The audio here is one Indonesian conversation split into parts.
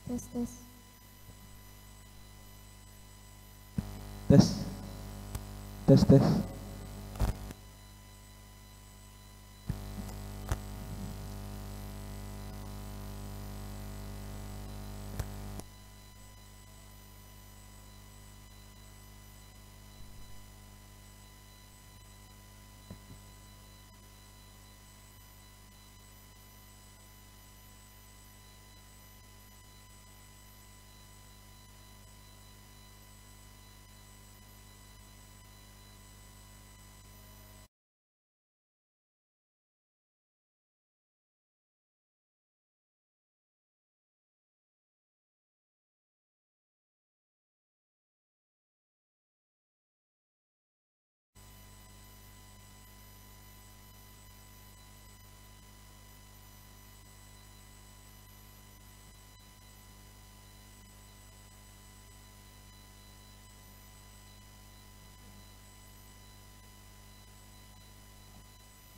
Tes tes. Tes. Tes tes.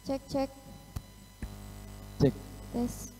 Cek cek. Cek. Tes.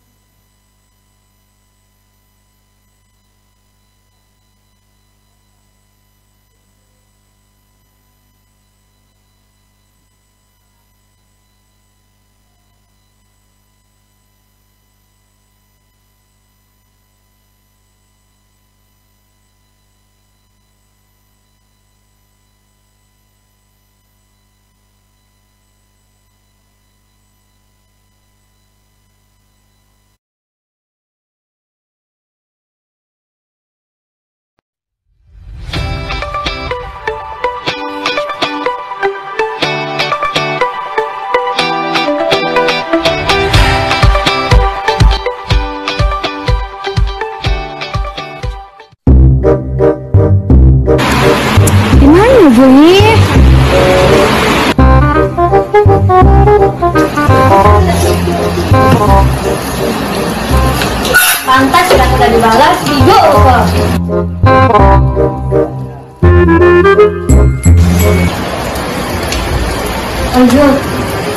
Gimana bunyi? Pantas sudah dibalas, tiga kok. Ojo,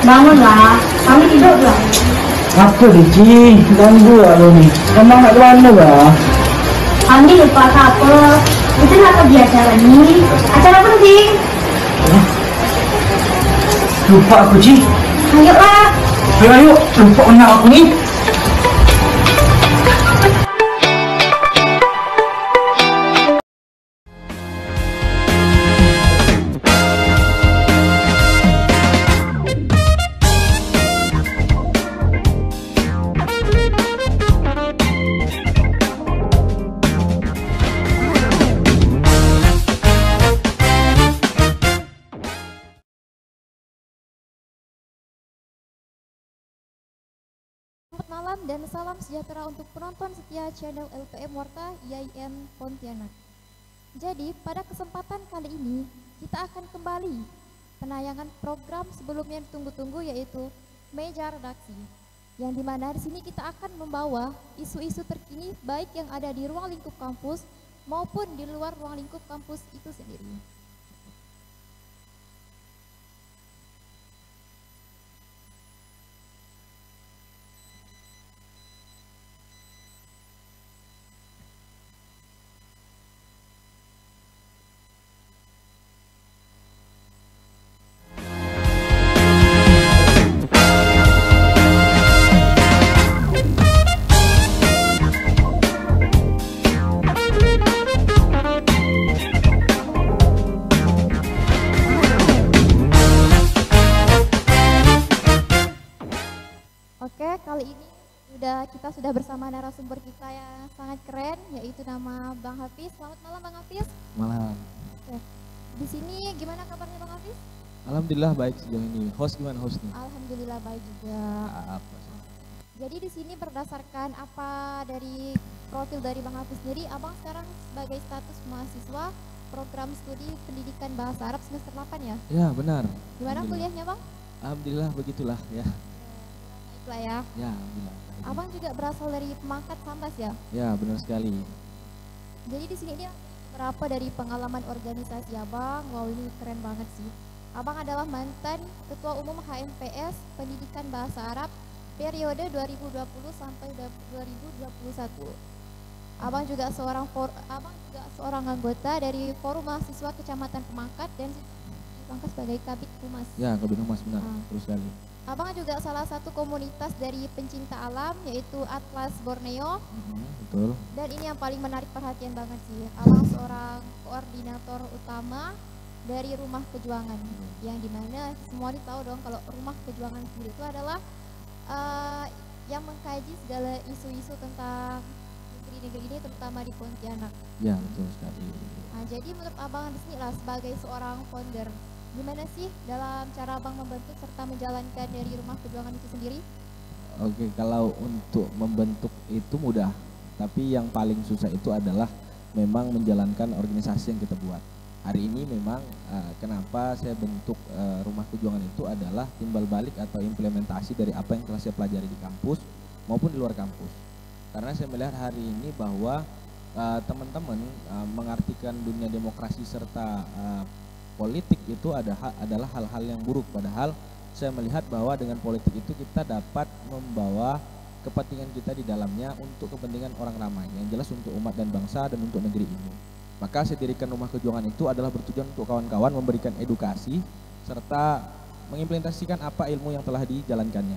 bangunlah. Kami tidur lah. Apa Diki? Ganggu aku nih. Emang nak kemana bah? Kami lupa apa. Itu nak pergi acara ni. Acara penting. Lupa aku Ci. Ayolah. Ayo, lupa anak aku ni. Selamat malam dan salam sejahtera untuk penonton setia channel LPM Warta IAIN Pontianak. Jadi, pada kesempatan kali ini, kita akan kembali penayangan program sebelumnya ditunggu-tunggu yaitu Meja Redaksi. Yang dimana di sini kita akan membawa isu-isu terkini baik yang ada di ruang lingkup kampus maupun di luar ruang lingkup kampus itu sendiri. Oke, kali ini kita sudah bersama narasumber kita yang sangat keren, yaitu nama Bang Hafiz. Selamat malam Bang Hafiz. Malam. Oke, di sini gimana kabarnya Bang Hafiz? Alhamdulillah baik sejauh ini. Host gimana hostnya? Alhamdulillah baik juga. Apa sih? Jadi di sini berdasarkan apa dari profil dari Bang Hafiz sendiri, Abang sekarang sebagai status mahasiswa program studi pendidikan bahasa Arab semester 8 ya? Ya benar. Gimana Alhamdulillah. kuliahnya Bang? Alhamdulillah begitulah ya. Baiklah ya. Ya alhamdulillah. Abang juga berasal dari Pemangkat Sambas ya? Ya benar sekali. Jadi di sini dia beberapa dari pengalaman organisasi Abang. Wow, ini keren banget sih. Abang adalah mantan Ketua Umum HMPS Pendidikan Bahasa Arab periode 2020 sampai 2021. Abang juga seorang anggota dari Forum Mahasiswa Kecamatan Pemangkat dan Pangkas sebagai Kabid Humas. Ya, Kabid Humas benar, terus sekali. Abang juga salah satu komunitas dari pencinta alam yaitu Atlas Borneo. Betul. Dan ini yang paling menarik perhatian banget sih. Abang seorang koordinator utama dari Rumah Kejuangan, yang dimana semua tahu dong kalau Rumah Kejuangan sendiri itu adalah yang mengkaji segala isu-isu tentang negeri-negeri ini, terutama di Pontianak. Ya, betul sekali. Nah, jadi menurut abang di sini lah sebagai seorang founder, gimana sih dalam cara abang membentuk serta menjalankan dari Rumah Kejuangan itu sendiri? Oke, kalau untuk membentuk itu mudah, tapi yang paling susah itu adalah memang menjalankan organisasi yang kita buat. Hari ini memang kenapa saya bentuk Rumah Kejuangan itu adalah timbal balik atau implementasi dari apa yang telah saya pelajari di kampus maupun di luar kampus. Karena saya melihat hari ini bahwa teman-teman mengartikan dunia demokrasi serta politik itu adalah hal-hal yang buruk. Padahal saya melihat bahwa dengan politik itu kita dapat membawa kepentingan kita di dalamnya untuk kepentingan orang ramai, yang jelas untuk umat dan bangsa dan untuk negeri ini. Maka saya dirikan Rumah Kejuangan itu adalah bertujuan untuk kawan-kawan memberikan edukasi serta mengimplementasikan apa ilmu yang telah dijalankannya.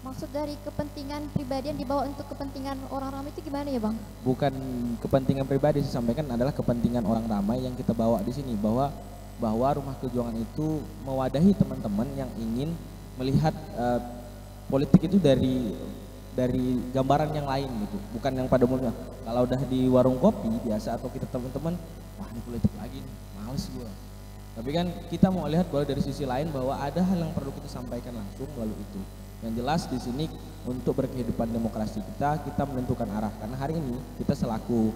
Maksud dari kepentingan pribadi yang dibawa untuk kepentingan orang ramai itu gimana ya Bang? Bukan kepentingan pribadi, saya sampaikan adalah kepentingan orang ramai yang kita bawa di sini, bahwa Rumah Kejuangan itu mewadahi teman-teman yang ingin melihat politik itu dari gambaran yang lain gitu, bukan yang pada umumnya. Kalau udah di warung kopi biasa atau kita teman-teman, wah ini politik lagi nih, males gue. Tapi kan kita mau lihat bahwa dari sisi lain bahwa ada hal yang perlu kita sampaikan langsung melalui itu. Yang jelas di sini untuk berkehidupan demokrasi kita menentukan arah. Karena hari ini kita selaku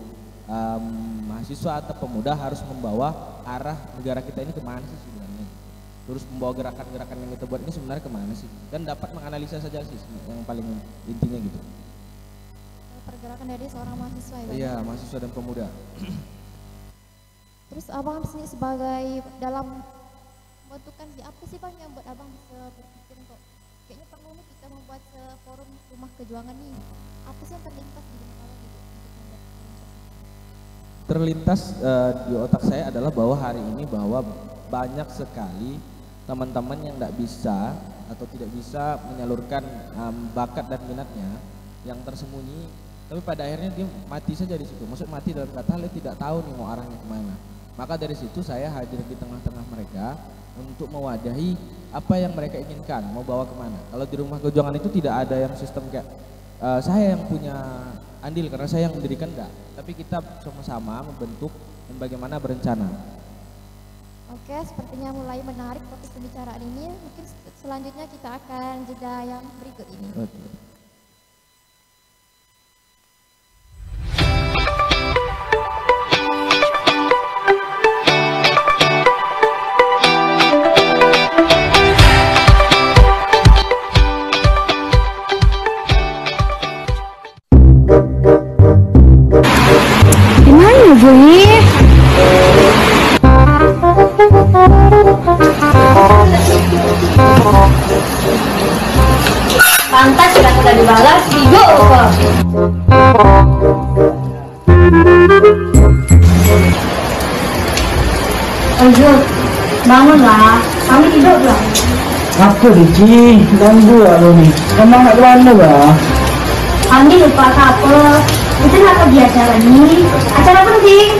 mahasiswa atau pemuda harus membawa arah negara kita ini kemana sih sebenarnya. Terus membawa gerakan-gerakan yang kita buat ini sebenarnya kemana sih. Dan dapat menganalisa saja sih yang paling intinya gitu. Pergerakan dari seorang mahasiswa ya Bang? Iya, mahasiswa dan pemuda. Terus abang di sini sebagai dalam membentukkan apa sih Bang yang buat abang bisa berpikir kok kayaknya perlu nih kita membuat forum Rumah Kejuangan nih. Apa sih yang terlintas di benak abang gitu untuk membuat Terlintas di otak saya adalah bahwa hari ini bahwa banyak sekali teman-teman yang tidak bisa atau tidak bisa menyalurkan bakat dan minatnya yang tersembunyi, tapi pada akhirnya dia mati saja di situ. Maksud mati dalam kata dia tidak tahu nih mau arahnya kemana. Maka dari situ saya hadir di tengah-tengah mereka untuk mewadahi apa yang mereka inginkan, mau bawa kemana. Kalau di Rumah Kejuangan itu tidak ada yang sistem kayak saya yang punya andil karena saya yang mendirikan, enggak. Tapi kita sama-sama membentuk dan bagaimana berencana. Oke, sepertinya mulai menarik topik pembicaraan ini. Mungkin selanjutnya kita akan jeda yang berikut ini. Betul. Gimana gue? Pantas sudah sudah dibalas, video kok. Ojo, bangunlah. Kami tidur belum? Apa Diki? Ganggu lo nih. Emang nak kemana bah? Kami lupa apa. Itu apa di acara ini? Acara penting.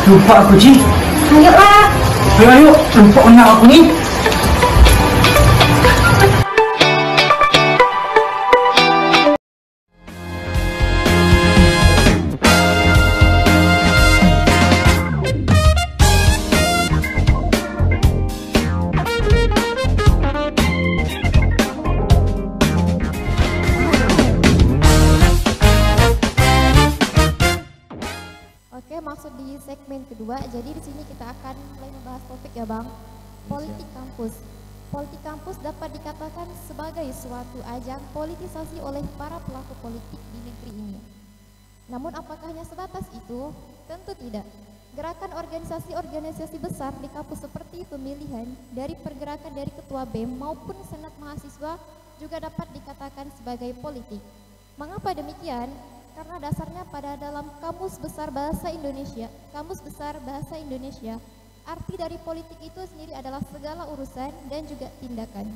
Lupa aku Ci. Ayolah. Ayo, lupa anak aku nih. Oke, masuk di segmen kedua. Jadi di sini kita akan mulai membahas topik ya Bang. Politik kampus. Politik kampus dapat dikatakan sebagai suatu ajang politisasi oleh para pelaku politik di negeri ini. Namun apakah hanya sebatas itu? Tentu tidak. Gerakan organisasi-organisasi besar di kampus seperti pemilihan dari pergerakan dari ketua BEM maupun senat mahasiswa juga dapat dikatakan sebagai politik. Mengapa demikian? Karena dasarnya pada dalam Kamus Besar Bahasa Indonesia, arti dari politik itu sendiri adalah segala urusan dan juga tindakan.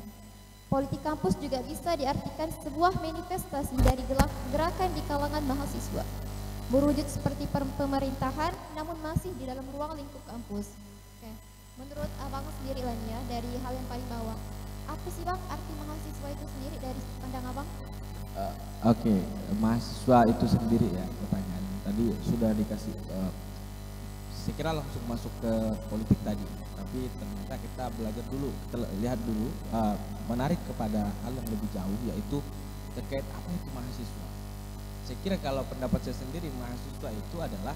Politik kampus juga bisa diartikan sebuah manifestasi dari gerakan di kalangan mahasiswa, berwujud seperti pemerintahan namun masih di dalam ruang lingkup kampus. Oke. Menurut abang sendiri lah nih ya, dari hal yang paling bawah, apa sih bang arti mahasiswa itu sendiri dari pandang abang? Oke, mahasiswa itu sendiri ya pertanyaan. Tadi sudah dikasih, saya kira langsung masuk ke politik tadi. Tapi ternyata kita belajar dulu, kita lihat dulu, menarik kepada hal yang lebih jauh, yaitu terkait apa itu mahasiswa. Saya kira kalau pendapat saya sendiri, mahasiswa itu adalah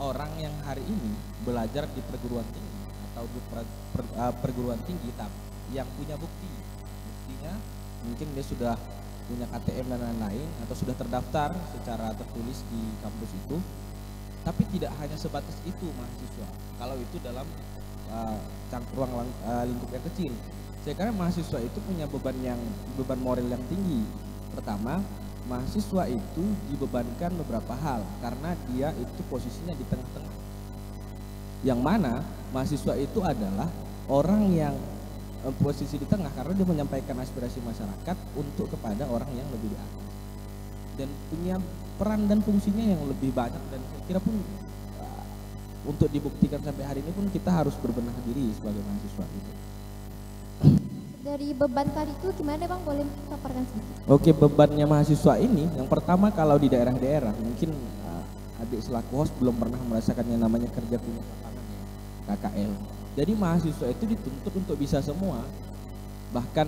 orang yang hari ini belajar di perguruan tinggi atau di perguruan tinggi, tapi yang punya buktinya mungkin dia sudah punya KTM dan lain-lain atau sudah terdaftar secara tertulis di kampus itu. Tapi tidak hanya sebatas itu mahasiswa. Kalau itu dalam ruang lingkup yang kecil, saya kira mahasiswa itu punya beban moral yang tinggi. Pertama, mahasiswa itu dibebankan beberapa hal karena dia itu posisinya di tengah-tengah. Yang mana mahasiswa itu adalah orang yang posisi di tengah karena dia menyampaikan aspirasi masyarakat untuk kepada orang yang lebih di atas dan punya peran dan fungsinya yang lebih banyak, dan saya kira pun untuk dibuktikan sampai hari ini pun kita harus berbenah diri sebagai mahasiswa itu. Dari beban tadi itu gimana bang, boleh paparkan sedikit? Oke, bebannya mahasiswa ini yang pertama, kalau di daerah-daerah mungkin adik selaku host belum pernah merasakan yang namanya kerja punya lapangan ya, KKL. Jadi mahasiswa itu dituntut untuk bisa semua. Bahkan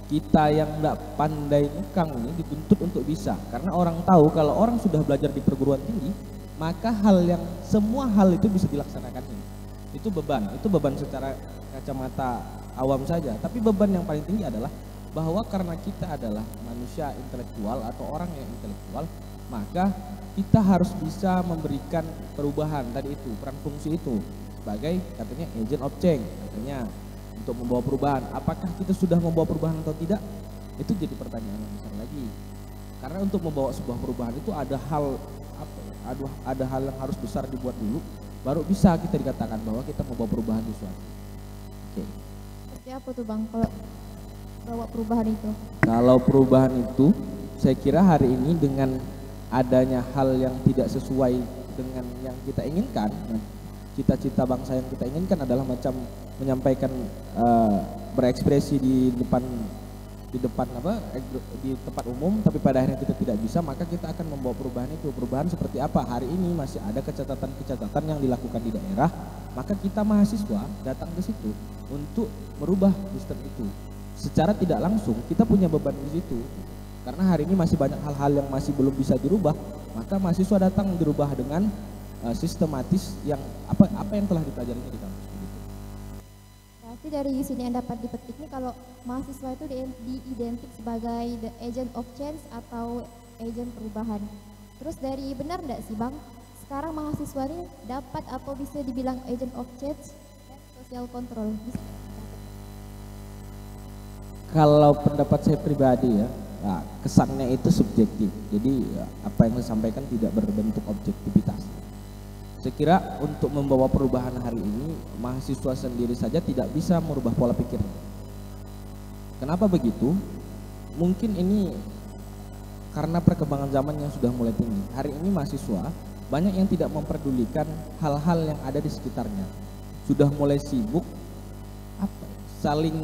kita yang tidak pandai ngekang ini dituntut untuk bisa. Karena orang tahu kalau orang sudah belajar di perguruan tinggi, maka semua hal itu bisa dilaksanakan. Itu beban secara kacamata awam saja. Tapi beban yang paling tinggi adalah bahwa karena kita adalah manusia intelektual atau orang yang intelektual, maka kita harus bisa memberikan perubahan tadi itu, peran fungsi itu. Sebagai katanya agent of change, katanya untuk membawa perubahan. Apakah kita sudah membawa perubahan atau tidak? Itu jadi pertanyaan yang besar lagi. Karena untuk membawa sebuah perubahan itu ada hal yang harus besar dibuat dulu, baru bisa kita dikatakan bahwa kita membawa perubahan di suatu. Oke. Seperti apa tuh bang kalau bawa perubahan itu? Kalau perubahan itu, saya kira hari ini dengan adanya hal yang tidak sesuai dengan yang kita inginkan, cita-cita bangsa yang kita inginkan adalah macam menyampaikan berekspresi di tempat umum, tapi pada akhirnya kita tidak bisa, maka kita akan membawa perubahan itu. Perubahan seperti apa? Hari ini masih ada kecacatan yang dilakukan di daerah, maka kita mahasiswa datang ke situ untuk merubah sistem itu. Secara tidak langsung kita punya beban di situ. Karena hari ini masih banyak hal-hal yang masih belum bisa dirubah, maka mahasiswa datang dirubah dengan sistematis yang apa yang telah dipelajarinya di kampus. Berarti dari sini yang dapat dipetik nih, kalau mahasiswa itu diidentik sebagai the agent of change atau agent perubahan. Terus dari benar enggak sih bang, sekarang mahasiswa ini dapat atau bisa dibilang agent of change dan social control? Kalau pendapat saya pribadi ya, kesannya itu subjektif. Jadi apa yang saya sampaikan tidak berbentuk objektivitas. Saya kira untuk membawa perubahan hari ini, mahasiswa sendiri saja tidak bisa merubah pola pikirnya. Kenapa begitu? Mungkin ini karena perkembangan zaman yang sudah mulai tinggi. Hari ini mahasiswa banyak yang tidak memperdulikan hal-hal yang ada di sekitarnya. Sudah mulai sibuk saling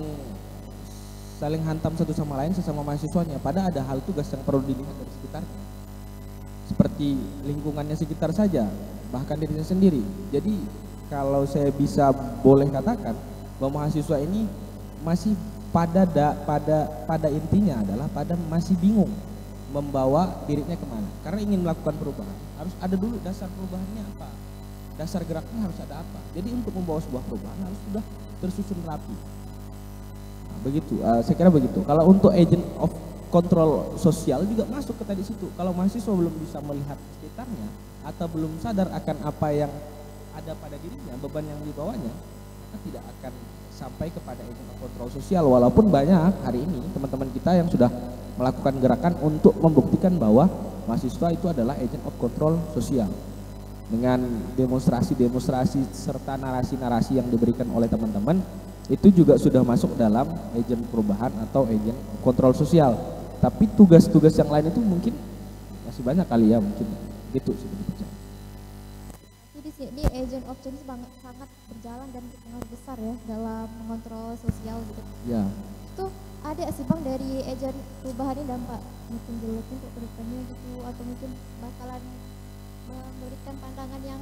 hantam satu sama lain sesama mahasiswanya. Padahal ada hal tugas yang perlu dilihat dari sekitarnya. Seperti lingkungannya sekitar saja, bahkan dirinya sendiri. Jadi kalau saya bisa boleh katakan bahwa mahasiswa ini masih pada intinya adalah masih bingung membawa dirinya kemana. Karena ingin melakukan perubahan harus ada dulu dasar perubahannya apa, dasar geraknya harus ada apa. Jadi untuk membawa sebuah perubahan harus sudah tersusun rapi. Nah, begitu, saya kira begitu. Kalau untuk agent of kontrol sosial juga masuk ke tadi situ. Kalau mahasiswa belum bisa melihat sekitarnya atau belum sadar akan apa yang ada pada dirinya, beban yang dibawanya, maka tidak akan sampai kepada agent of kontrol sosial. Walaupun banyak hari ini teman-teman kita yang sudah melakukan gerakan untuk membuktikan bahwa mahasiswa itu adalah agent of control sosial. Dengan demonstrasi-demonstrasi serta narasi-narasi yang diberikan oleh teman-teman, itu juga sudah masuk dalam agent perubahan atau agent kontrol sosial. Tapi tugas-tugas yang lain itu mungkin masih banyak kali ya, mungkin gitu sih. Jadi di sini agent of change sangat berjalan dan berpengaruh besar ya dalam mengontrol sosial gitu. Ya. Itu ada sih Bang dari agent perubahan ini dampak mungkin jelek untuk kedepannya gitu, atau mungkin bakalan memberikan pandangan yang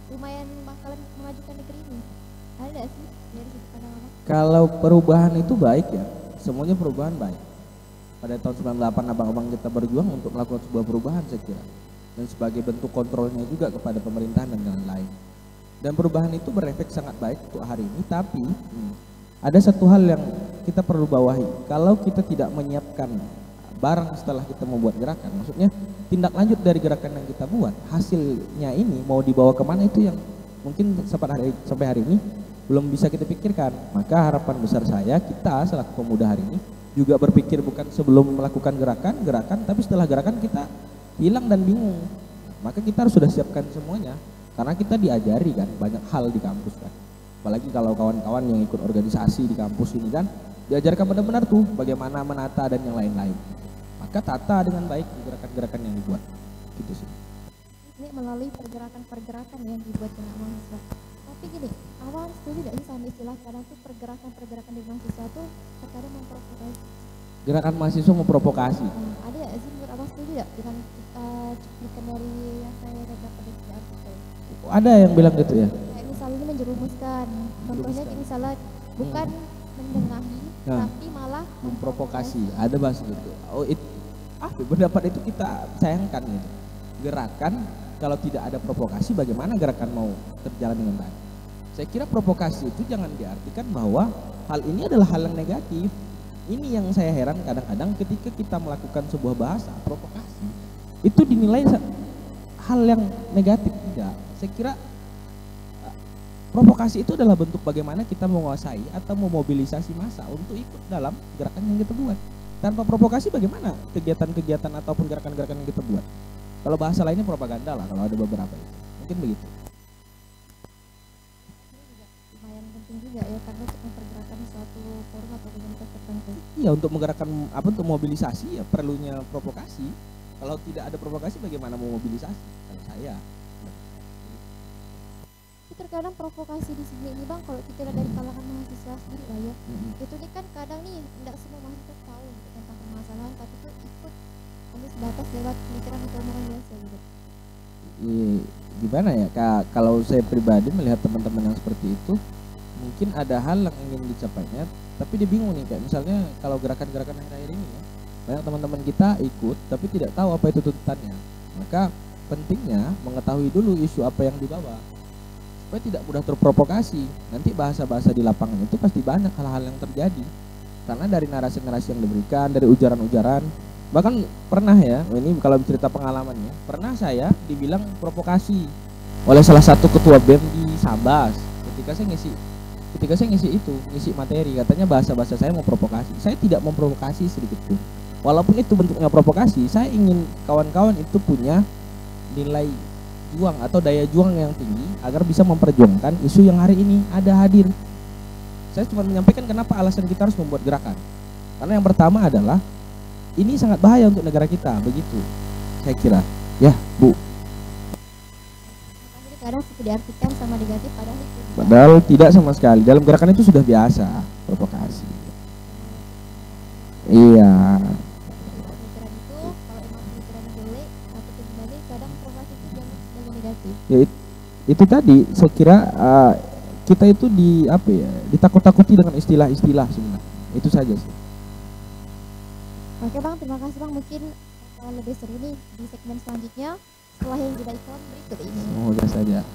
lumayan bakalan memajukan negeri ini. Ada sih dari sudut pandang Abang? Kalau perubahan itu baik ya, semuanya perubahan baik. Pada tahun 98 abang-abang kita berjuang untuk melakukan sebuah perubahan saya kira. Dan sebagai bentuk kontrolnya juga kepada pemerintahan dan lain-lain. Dan perubahan itu berefek sangat baik untuk hari ini, tapi ada satu hal yang kita perlu bawahi. Kalau kita tidak menyiapkan barang setelah kita membuat gerakan, maksudnya tindak lanjut dari gerakan yang kita buat, hasilnya ini mau dibawa kemana itu yang mungkin sampai hari ini belum bisa kita pikirkan. Maka harapan besar saya, kita selaku pemuda hari ini juga berpikir bukan sebelum melakukan gerakan, tapi setelah gerakan kita hilang dan bingung. Maka kita harus sudah siapkan semuanya, karena kita diajari kan banyak hal di kampus kan. Apalagi kalau kawan-kawan yang ikut organisasi di kampus ini kan diajarkan benar-benar tuh bagaimana menata dan yang lain-lain. Maka tata dengan baik gerakan-gerakan yang dibuat. Gitu sih. Ini melalui pergerakan-pergerakan yang dibuat dengan mahasiswa. Tapi gini, Abang setuju tidak sih sama istilah kadang tuh pergerakan-pergerakan di mahasiswa tuh terkadang memprovokasi? Gerakan mahasiswa memprovokasi. Ada ya sih menurut Abang setuju tidak dengan cuplikan dari yang saya dapat dari artikel? Ada yang bilang gitu ya? Kayak misalnya ini menjerumuskan. Contohnya kayak misalnya bukan menengahi, tapi malah memprovokasi. Ada bahasa gitu. Oh, pendapat itu kita sayangkan gitu. Gerakan kalau tidak ada provokasi, bagaimana gerakan mau terjalan dengan baik? Saya kira provokasi itu jangan diartikan bahwa hal ini adalah hal yang negatif. Ini yang saya heran kadang-kadang ketika kita melakukan sebuah bahasa provokasi, itu dinilai hal yang negatif. Tidak. Saya kira provokasi itu adalah bentuk bagaimana kita menguasai atau memobilisasi massa untuk ikut dalam gerakan yang kita buat. Tanpa provokasi bagaimana kegiatan-kegiatan ataupun gerakan-gerakan yang kita buat? Kalau bahasa lainnya propaganda lah, kalau ada beberapa itu. Mungkin begitu. lumayan penting juga ya, karena untuk mempergerakan suatu forum atau komunitas tertentu. Iya, untuk menggerakkan untuk mobilisasi ya perlunya provokasi. Kalau tidak ada provokasi bagaimana mau mobilisasi? Kalau saya. Tapi terkadang provokasi di sini ini Bang, kalau kita lihat dari kalangan mahasiswa sendiri lah ya, itu nih kan kadang nih tidak semua mahasiswa tahu tentang permasalahan, tapi tuh ikut hanya sebatas lewat pemikiran atau omongan biasa gitu. Gimana ya, kalau saya pribadi melihat teman-teman yang seperti itu, mungkin ada hal yang ingin dicapainya, tapi dia bingung nih, kayak misalnya kalau gerakan-gerakan akhir-akhir ini ya, banyak teman-teman kita ikut tapi tidak tahu apa itu tuntutannya. Maka pentingnya mengetahui dulu isu apa yang dibawa supaya tidak mudah terprovokasi. Nanti bahasa-bahasa di lapangan itu pasti banyak hal-hal yang terjadi karena dari narasi-narasi yang diberikan, dari ujaran-ujaran. Bahkan pernah ya, ini kalau cerita pengalamannya, pernah saya dibilang provokasi oleh salah satu ketua BEM di Sambas ketika saya ngisi materi, katanya bahasa-bahasa saya mau provokasi. Saya tidak memprovokasi sedikit pun. Walaupun itu bentuknya provokasi, saya ingin kawan-kawan itu punya nilai juang atau daya juang yang tinggi agar bisa memperjuangkan isu yang hari ini ada hadir. Saya cuma menyampaikan kenapa alasan kita harus membuat gerakan. Karena yang pertama adalah ini sangat bahaya untuk negara kita, begitu saya kira. Ya, Bu. Jadi kadang suka diartikan sama negatif Padahal tidak sama sekali. Dalam gerakan itu sudah biasa provokasi. Iya. Pemikiran itu kalau emang pemikirannya jelek atau kembali kadang provokasi itu dianggap sebagai negatif. Ya, itu tadi saya kira kita itu ditakut-takuti dengan istilah-istilah sebenarnya. Itu saja sih. Oke Bang, terima kasih Bang. Mungkin lebih seru nih di segmen selanjutnya setelah yang jeda iklan berikut ini. Semoga saja.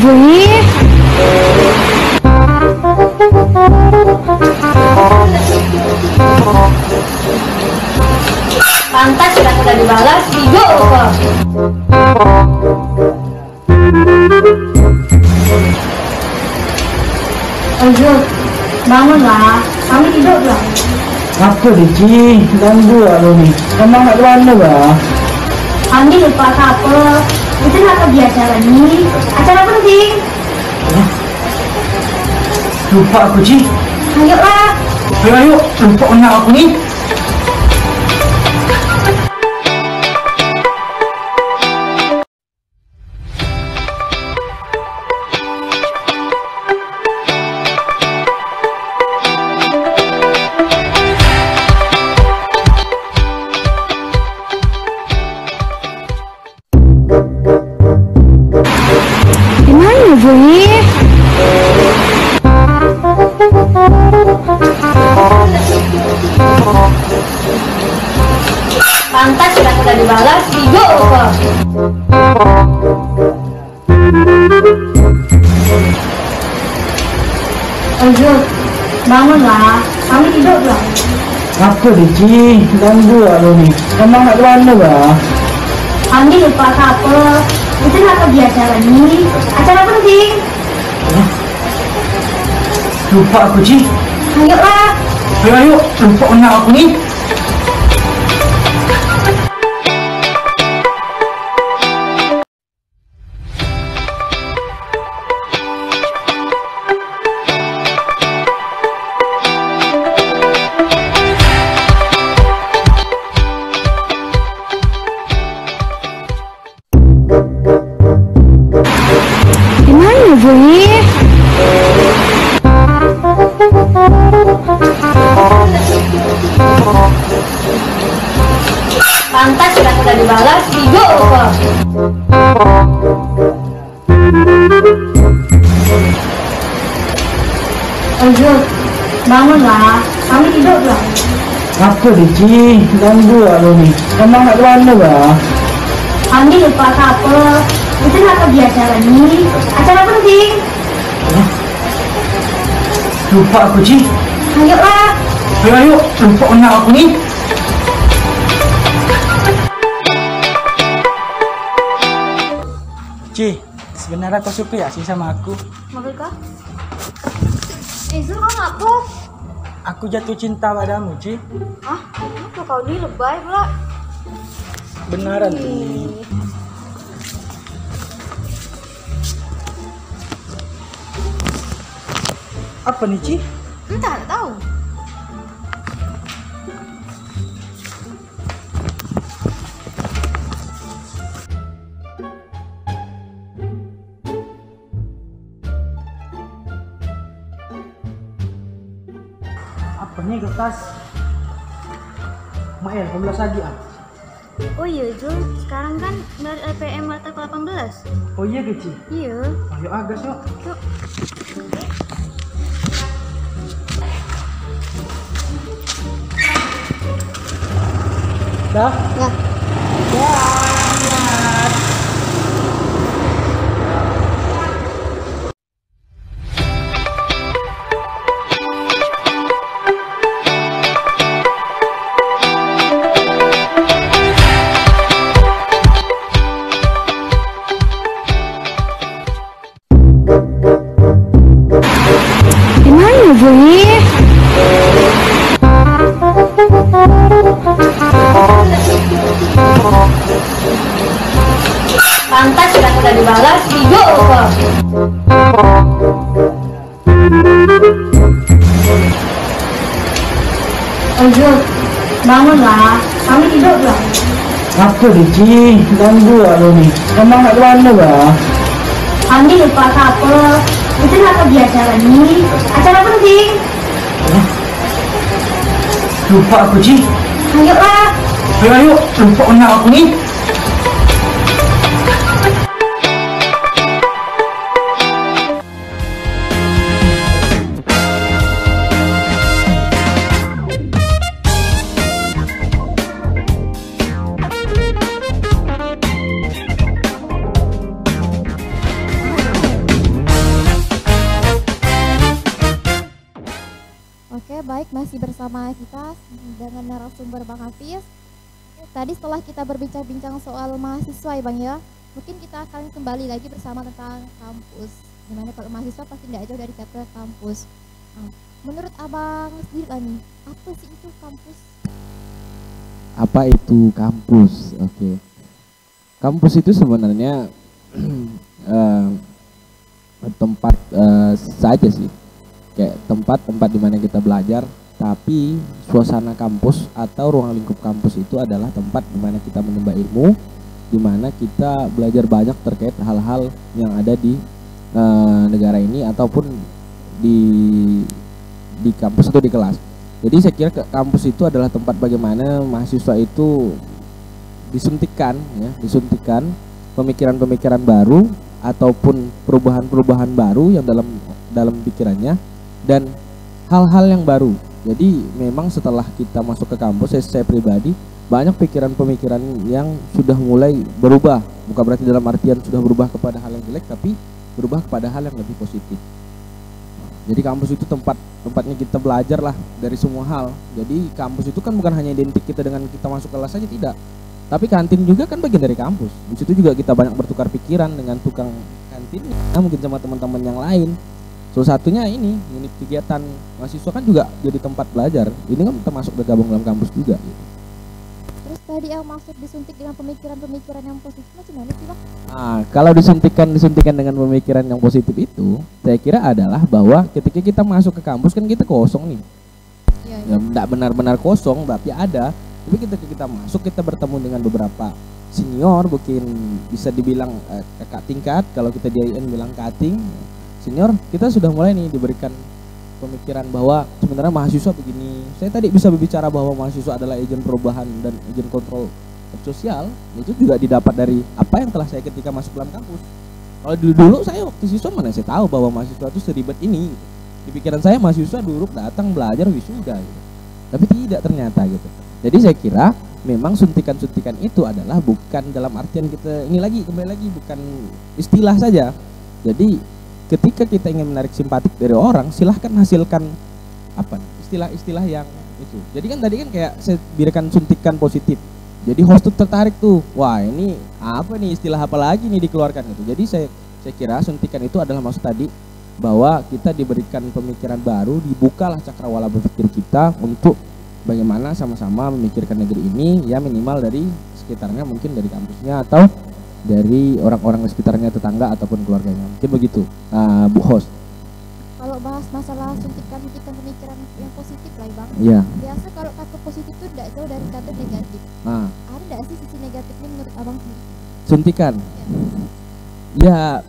Jui? Pantas tidak sudah dibalas, hidup kok. Ojo, bangunlah, kami tidurlah. Apa Dici? Ganggu aku nih. Emang nak kemana bah? Kami lupa apa? Itu nak pergi acara ini, acara penting. Lupa aku Ci. Ayolah. Ayo, lupa anak aku nih. Gimana Jui? Pantas tidak sudah dibalas, hidup kok. Ojo, bangunlah, kami tidurlah. Apa Dici? Ganggu aku nih. Emang nak kemana bah? Kami lupa apa? Itu nak pergi acara ini, acara penting. Lupa aku Ci. Ayolah. Ayo, lupa anak aku nih. Gimana Jui? Pantas tidak sudah dibalas, hidup kok. Ojo, bangunlah, kami tidurlah. Apa Dici? Ganggu aku nih. Emang nak kemana bah? Kami lupa apa? Itu nak pergi acara ini, acara penting. Lupa aku Ci. Ayolah. Ayo, lupa anak aku nih. Ci, sebenarnya kau suka ya sih sama aku? Mobil kah? Zul, kau ngaku? Aku jatuh cinta padamu, Ci. Hah? Kenapa kau ini lebay pula? Beneran nih. Apa nih, Ci? Entah, tak tahu. Apa nih kertas? Mael, 12 lagi ah. Oh iya Jul, sekarang kan dari LPM mata ke-18. Oh iya Ci? Iya. Ayo agas yuk. Yuk. Dah? Ya. Gimana Jui? Pantas tidak sudah dibalas, hidup kok. Ojo, bangunlah, kami tidurlah. Apa Dici? Ganggu aku nih. Emang nak kemana bah? Kami lupa apa? Itu nak pergi acara ini, acara penting. Lupa aku Ci. Ayolah. Ayo, lupa anak aku nih. Oke, baik, masih bersama kita dengan narasumber Bang Hafiz. Tadi setelah kita berbincang-bincang soal mahasiswa ya Bang ya, mungkin kita akan kembali lagi bersama tentang kampus. Dimana kalau mahasiswa pasti tidak jauh dari kata kampus. Nah, menurut Abang sendiri lah nih, apa sih itu kampus? Apa itu kampus? Oke. Kampus itu sebenarnya tempat saja sih. Kayak tempat di mana kita belajar, tapi suasana kampus atau ruang lingkup kampus itu adalah tempat di mana kita menimba ilmu, di mana kita belajar banyak terkait hal-hal yang ada di negara ini ataupun di kampus atau di kelas. Jadi saya kira kampus itu adalah tempat bagaimana mahasiswa itu disuntikkan pemikiran-pemikiran baru ataupun perubahan-perubahan baru yang dalam pikirannya dan hal-hal yang baru. Jadi memang setelah kita masuk ke kampus, saya pribadi banyak pikiran-pemikiran yang sudah mulai berubah. Bukan berarti dalam artian sudah berubah kepada hal yang jelek, tapi berubah kepada hal yang lebih positif. Jadi kampus itu tempatnya kita belajar lah dari semua hal. Jadi kampus itu kan bukan hanya identik kita dengan kita masuk kelas saja, tidak. Tapi kantin juga kan bagian dari kampus. Di situ juga kita banyak bertukar pikiran dengan tukang kantinnya, mungkin sama teman-teman yang lain. Salah satunya ini unit kegiatan mahasiswa kan juga jadi tempat belajar. Ini kan termasuk bergabung dalam kampus juga. Terus tadi yang maksud disuntik dengan pemikiran-pemikiran yang positif macam mana sih Bang? Nah, kalau disuntikan dengan pemikiran yang positif itu, saya kira adalah bahwa ketika kita masuk ke kampus kan kita kosong nih. Iya. Ya, tidak benar-benar kosong, tapi ada. Tapi ketika kita masuk, kita bertemu dengan beberapa senior, mungkin bisa dibilang kakak tingkat. Kalau kita di IN bilang kating. Senior, kita sudah mulai nih diberikan pemikiran bahwa sebenarnya mahasiswa begini. Saya tadi bisa berbicara bahwa mahasiswa adalah agen perubahan dan agen kontrol sosial. Itu juga didapat dari apa yang telah saya ketika masuk dalam kampus. Kalau dulu saya waktu siswa mana saya tahu bahwa mahasiswa itu seribet ini. Di pikiran saya mahasiswa duduk datang belajar wisuda gitu. Tapi tidak ternyata gitu. Jadi saya kira memang suntikan-suntikan itu adalah bukan dalam artian kita ini lagi kembali lagi bukan istilah saja. Jadi ketika kita ingin menarik simpatik dari orang, silahkan hasilkan apa istilah-istilah yang itu. Jadi kan tadi kan kayak saya berikan suntikan positif. Jadi host tuh tertarik tuh, wah ini apa nih istilah apa lagi nih dikeluarkan gitu. Jadi saya kira suntikan itu adalah maksud tadi bahwa kita diberikan pemikiran baru, dibukalah cakrawala berpikir kita untuk bagaimana sama-sama memikirkan negeri ini ya minimal dari sekitarnya, mungkin dari kampusnya atau dari orang-orang di sekitarnya, tetangga ataupun keluarganya. Mungkin begitu, Bu Host. Kalau bahas masalah suntikan pemikiran yang positif lah Bang. Iya. Biasa kalau kata positif itu tidak jauh dari kata negatif. Nah, Ada tidak sih sisi negatifnya menurut Abang sendiri? suntikan. Ya,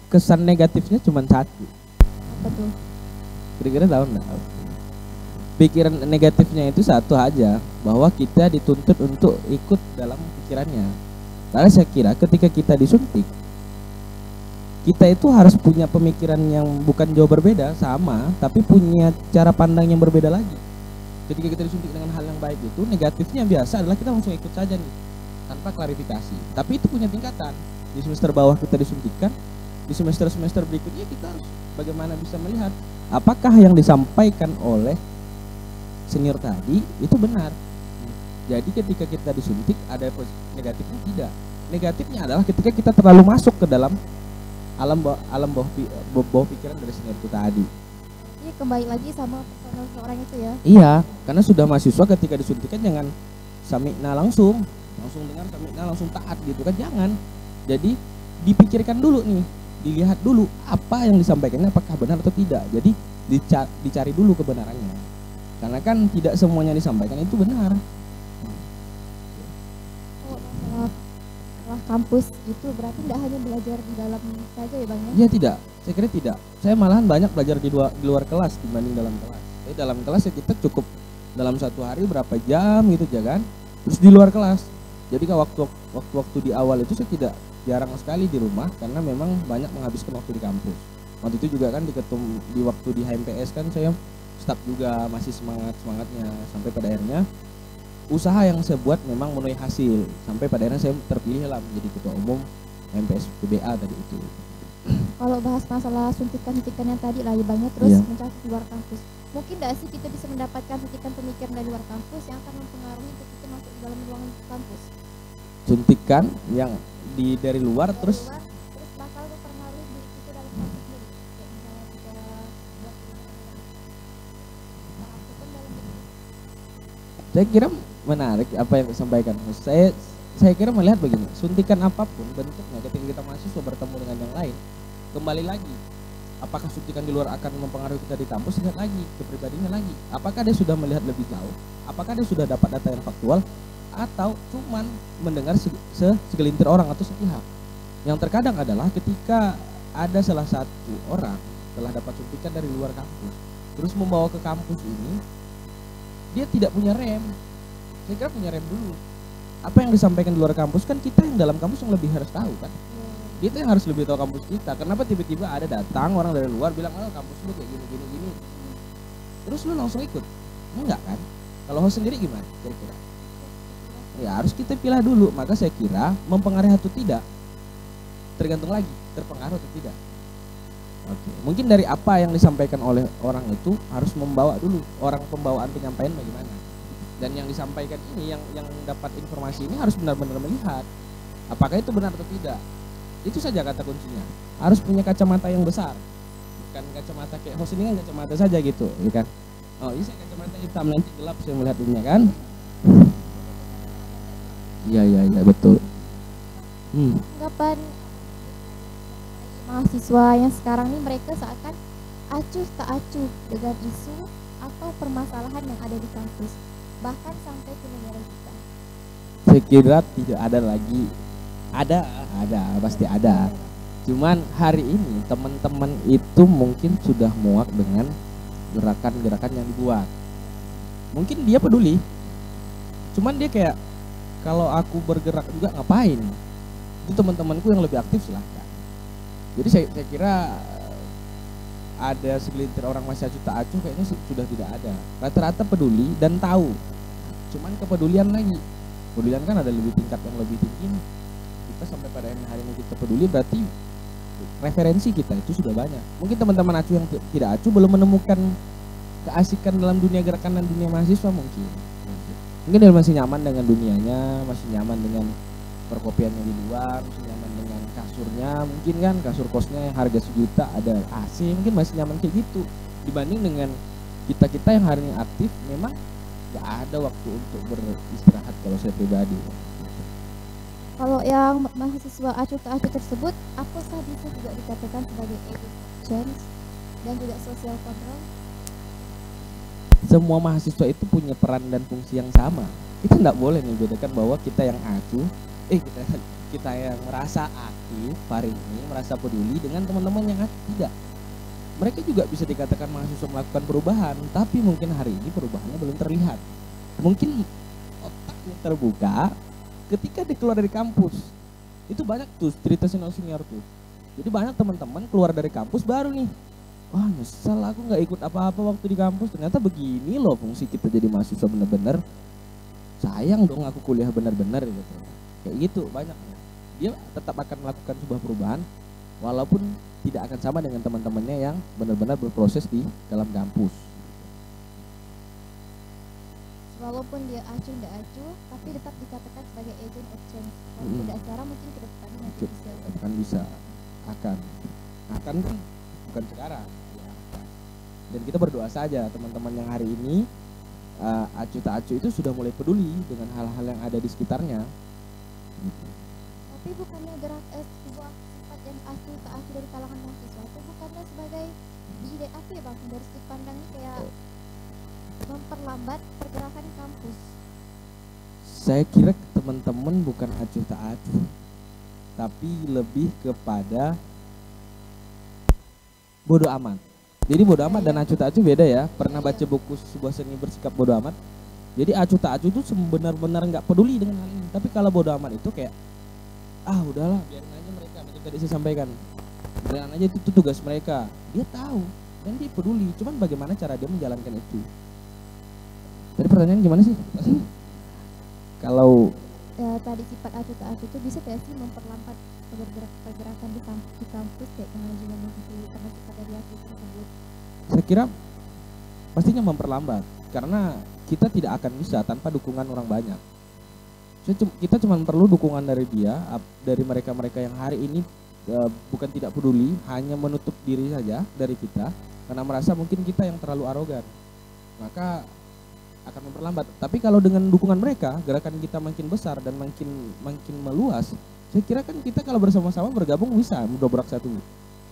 kesan negatifnya cuma satu. Apa tuh? Kira-kira tahu enggak? Pikiran negatifnya itu satu aja, bahwa kita dituntut untuk ikut dalam pikirannya. Karena saya kira ketika kita disuntik, kita itu harus punya pemikiran yang bukan jauh berbeda, sama, tapi punya cara pandang yang berbeda lagi. Ketika kita disuntik dengan hal yang baik itu, negatifnya biasa adalah kita langsung ikut saja nih, tanpa klarifikasi. Tapi itu punya tingkatan. Di semester bawah kita disuntikkan, di semester-semester berikutnya kita harus bagaimana bisa melihat apakah yang disampaikan oleh senior tadi itu benar. Jadi ketika kita disuntik ada negatifnya tidak. Negatifnya adalah ketika kita terlalu masuk ke dalam alam bawah pikiran dari senior itu tadi. Ini kembali lagi sama seorang itu ya. Iya, karena sudah mahasiswa ketika disuntikan jangan samikna langsung dengar samikna langsung taat gitu kan, jangan. Jadi dipikirkan dulu nih, dilihat dulu apa yang disampaikannya apakah benar atau tidak. Jadi dicari dulu kebenarannya. Karena kan tidak semuanya disampaikan itu benar. Masalah kampus itu berarti tidak hanya belajar di dalam saja ya Bang ya? Iya tidak, saya kira tidak. Saya malahan banyak belajar di luar kelas dibanding dalam kelas. Jadi dalam kelas ya kita cukup dalam satu hari berapa jam gitu ya kan. Terus di luar kelas. Jadi kalau waktu di awal itu saya tidak jarang sekali di rumah karena memang banyak menghabiskan waktu di kampus. Waktu itu juga kan di waktu di HMPS kan saya staff juga masih semangatnya sampai pada akhirnya usaha yang saya buat memang menuai hasil sampai pada akhirnya saya terpilih lah menjadi ketua umum MPS PBA tadi itu. Kalau bahas masalah suntikan yang tadi lah ya Bang ya, terus Iya. mencari di luar kampus. mungkin tidak sih kita bisa mendapatkan suntikan pemikiran dari luar kampus yang akan mempengaruhi ketika masuk di dalam ruangan kampus. Suntikan yang dari luar Dari terus luar, terus bakal mempengaruhi diri kita dalam kampus sendiri. Kayak misalnya kita buat pun dalam diri. saya kira menarik apa yang disampaikan. Saya kira melihat begini, suntikan apapun bentuknya ketika kita mahasiswa bertemu dengan yang lain, kembali lagi, apakah suntikan di luar akan mempengaruhi kita di kampus, lihat lagi ke pribadinya lagi. Apakah dia sudah melihat lebih jauh, apakah dia sudah dapat data yang faktual, atau cuman mendengar segelintir orang atau sepihak. Yang terkadang adalah ketika ada salah satu orang telah dapat suntikan dari luar kampus, terus membawa ke kampus ini, dia tidak punya rem. Saya kira punya rem dulu. Apa yang disampaikan di luar kampus kan kita yang dalam kampus yang lebih harus tahu kan. Dia yang harus lebih tahu kampus kita. Kenapa tiba-tiba ada datang orang dari luar bilang, oh kampus lu kayak gini. Terus lu langsung ikut? Enggak kan? Kalau host sendiri gimana kira-kira? Ya harus kita pilih dulu. Maka saya kira mempengaruhi atau tidak tergantung lagi terpengaruh atau tidak. Oke. Mungkin dari apa yang disampaikan oleh orang itu harus membawa dulu orang pembawaan penyampaian bagaimana. Dan yang disampaikan ini yang dapat informasi ini harus benar-benar melihat apakah itu benar atau tidak. Itu saja kata kuncinya. Harus punya kacamata yang besar. Bukan kacamata kayak host ini kan kacamata saja gitu, ya kan? Oh, ini saya kacamata hitam nanti gelap saya melihat dunia kan? Iya betul. Anggapan mahasiswa yang sekarang ini mereka seakan acuh tak acuh dengan isu atau permasalahan yang ada di kampus, bahkan sampai ke negara kita. Saya kira tidak ada lagi. Ada pasti ada. Cuman hari ini teman-teman itu mungkin sudah muak dengan gerakan-gerakan yang dibuat. Mungkin dia peduli, cuman dia kayak kalau aku bergerak juga ngapain? Itu teman-temanku yang lebih aktif silahkan. Jadi saya kira ada segelintir orang masih acuh tak acuh kayaknya sudah tidak ada. Rata-rata peduli dan tahu. Cuman kepedulian lagi. Kepedulian kan ada lebih tingkat yang lebih tinggi. Kita sampai pada hari ini kita peduli berarti referensi kita itu sudah banyak. Mungkin teman-teman acuh yang tidak acuh belum menemukan keasikan dalam dunia gerakan dan dunia mahasiswa mungkin dia masih nyaman dengan dunianya, masih nyaman dengan perkopiannya di luar, masih nyaman dengan kasurnya, mungkin kan kasur kosnya yang harga 1 juta ada AC, mungkin masih nyaman kayak gitu. Dibanding dengan kita yang hari ini aktif, memang gak ada waktu untuk beristirahat kalau saya pribadi. Kalau yang mahasiswa acuh tak acuh tersebut, apakah bisa juga dikatakan sebagai change dan juga social control? Semua mahasiswa itu punya peran dan fungsi yang sama. Kita tidak boleh membedakan bahwa kita yang acuh, kita yang merasa aktif hari ini, merasa peduli dengan teman-teman yang acuh. Tidak. Mereka juga bisa dikatakan mahasiswa melakukan perubahan, tapi mungkin hari ini perubahannya belum terlihat. Mungkin otaknya terbuka ketika dia keluar dari kampus. Itu banyak tuh cerita senior tuh. Jadi banyak teman-teman keluar dari kampus baru nih, wah nyesel aku nggak ikut apa-apa waktu di kampus, ternyata begini loh fungsi kita jadi mahasiswa bener-bener, sayang dong aku kuliah bener-bener gitu. Kayak gitu banyak. Dia tetap akan melakukan sebuah perubahan walaupun tidak akan sama dengan teman-temannya yang benar-benar berproses di dalam kampus. Walaupun dia acuh tidak acuh, tapi tetap dikatakan sebagai agent of change. Kalau tidak sekarang mungkin ke depannya nanti bisa. Akan kan bukan sekarang ya. Dan kita berdoa saja teman-teman yang hari ini acuh tak acuh itu sudah mulai peduli dengan hal-hal yang ada di sekitarnya gitu. Tapi bukannya sebuah sifat yang acuh tak acuh dari kalangan mahasiswa itu bukannya sebagai ide apa ya bang, dari sudut pandangnya kayak memperlambat pergerakan kampus? Saya kira teman-teman bukan acuh tak acuh, tapi lebih kepada bodoh amat. Jadi bodoh amat dan acuh tak acuh beda ya. Pernah baca buku sebuah seni bersikap bodoh amat? Jadi acuh tak acuh itu benar-benar nggak peduli dengan hal ini. Tapi kalau bodoh amat itu kayak udahlah biarin aja mereka, macam tadi saya sampaikan. Biarin aja itu tugas mereka. Dia tahu dan dia peduli. Cuman bagaimana cara dia menjalankan itu? Jadi pertanyaan gimana sih? Kalau tadi sifat acuh tak acuh itu bisa tidak sih memperlambat pergerakan di kampus kayak kemajuan itu karena sifat dari acuh tersebut? saya kira pastinya memperlambat karena kita tidak akan bisa tanpa dukungan orang banyak. Kita cuma perlu dukungan dari dia, dari mereka-mereka yang hari ini bukan tidak peduli, hanya menutup diri saja dari kita karena merasa mungkin kita yang terlalu arogan, maka akan memperlambat. Tapi kalau dengan dukungan mereka, gerakan kita makin besar dan makin meluas. Saya kira kan kita kalau bersama-sama bergabung bisa mendobrak satu.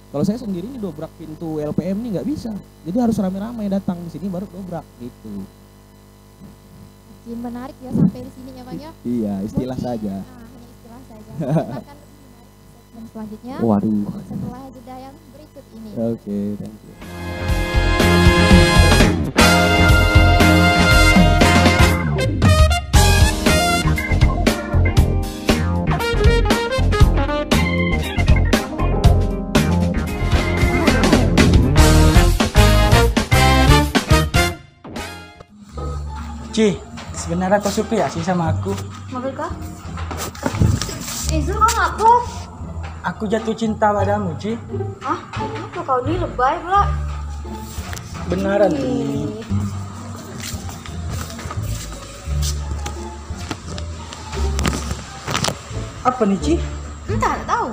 Kalau saya sendiri ini dobrak pintu LPM ini nggak bisa, jadi harus rame-rame datang di sini baru dobrak gitu. Makin menarik ya sampai di sini ya Bang ya. Iya, istilah saja. Hanya istilah saja. Kita akan lebih menarik di segmen selanjutnya. Waduh. Setelah jeda yang berikut ini. Oke, thank you. Ci, sebenarnya kau suka ya sih sama aku? Mobil kah? Zul, kau ngaku? Aku jatuh cinta padamu, Ci. Hah? Kenapa kau ini lebay pula? Beneran. Ih, Apa nih, Ci? entah, tak tahu.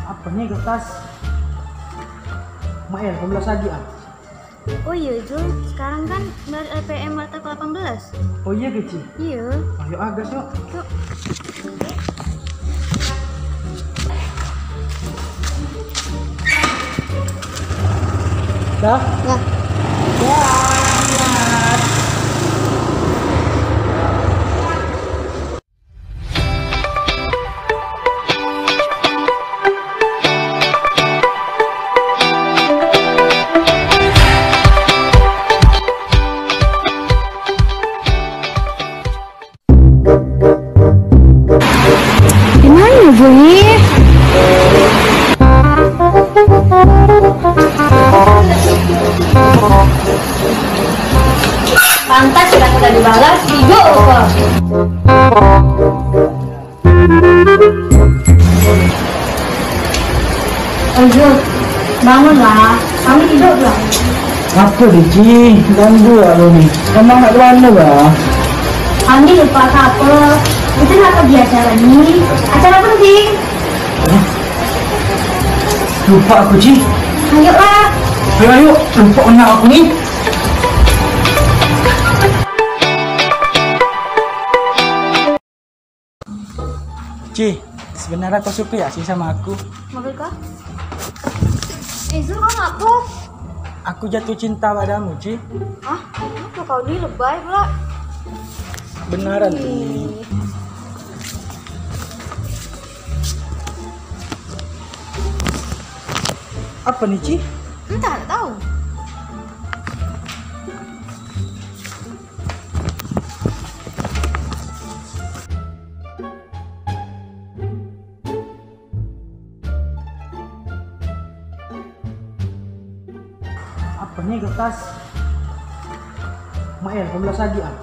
Apa nih kertas? Mael, 12 lagi ah. Oh iya Zul, sekarang kan dari LPM mata ke-18. Oh iya ke, Ci? Iya. Ayo agas yuk. Yuk. Dah? Ya. Gimana Juli? Pantas sudah tidak dibalas, tidur kok. Ojo, bangunlah. Kami tidur belum? Apa nih, Ci? Ganggu aku nih. Emang nak kemana, Bah? Kami lupa apa. Itu nak pergi acara ini. Acara penting. Lupa aku, Ci. Ayolah. Ayo, lupa anak aku nih. Ci, sebenarnya kau suka ya sih sama aku? Mobil kah? Zul, kau ngaku? Aku jatuh cinta padamu, Ci. Hah? Kenapa kau ini lebay pula? Beneran. Ih, Apa nih, Ci? entah, tak tahu. Apa nih kertas? Mael, 12 lagi ah.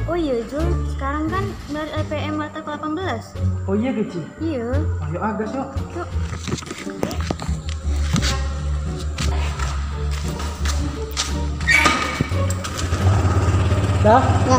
Oh iya Zul, sekarang kan dari LPM mata ke-18. Oh iya ke, Ci? Iya. Ayo agas yuk. Yuk. Dah? Ya.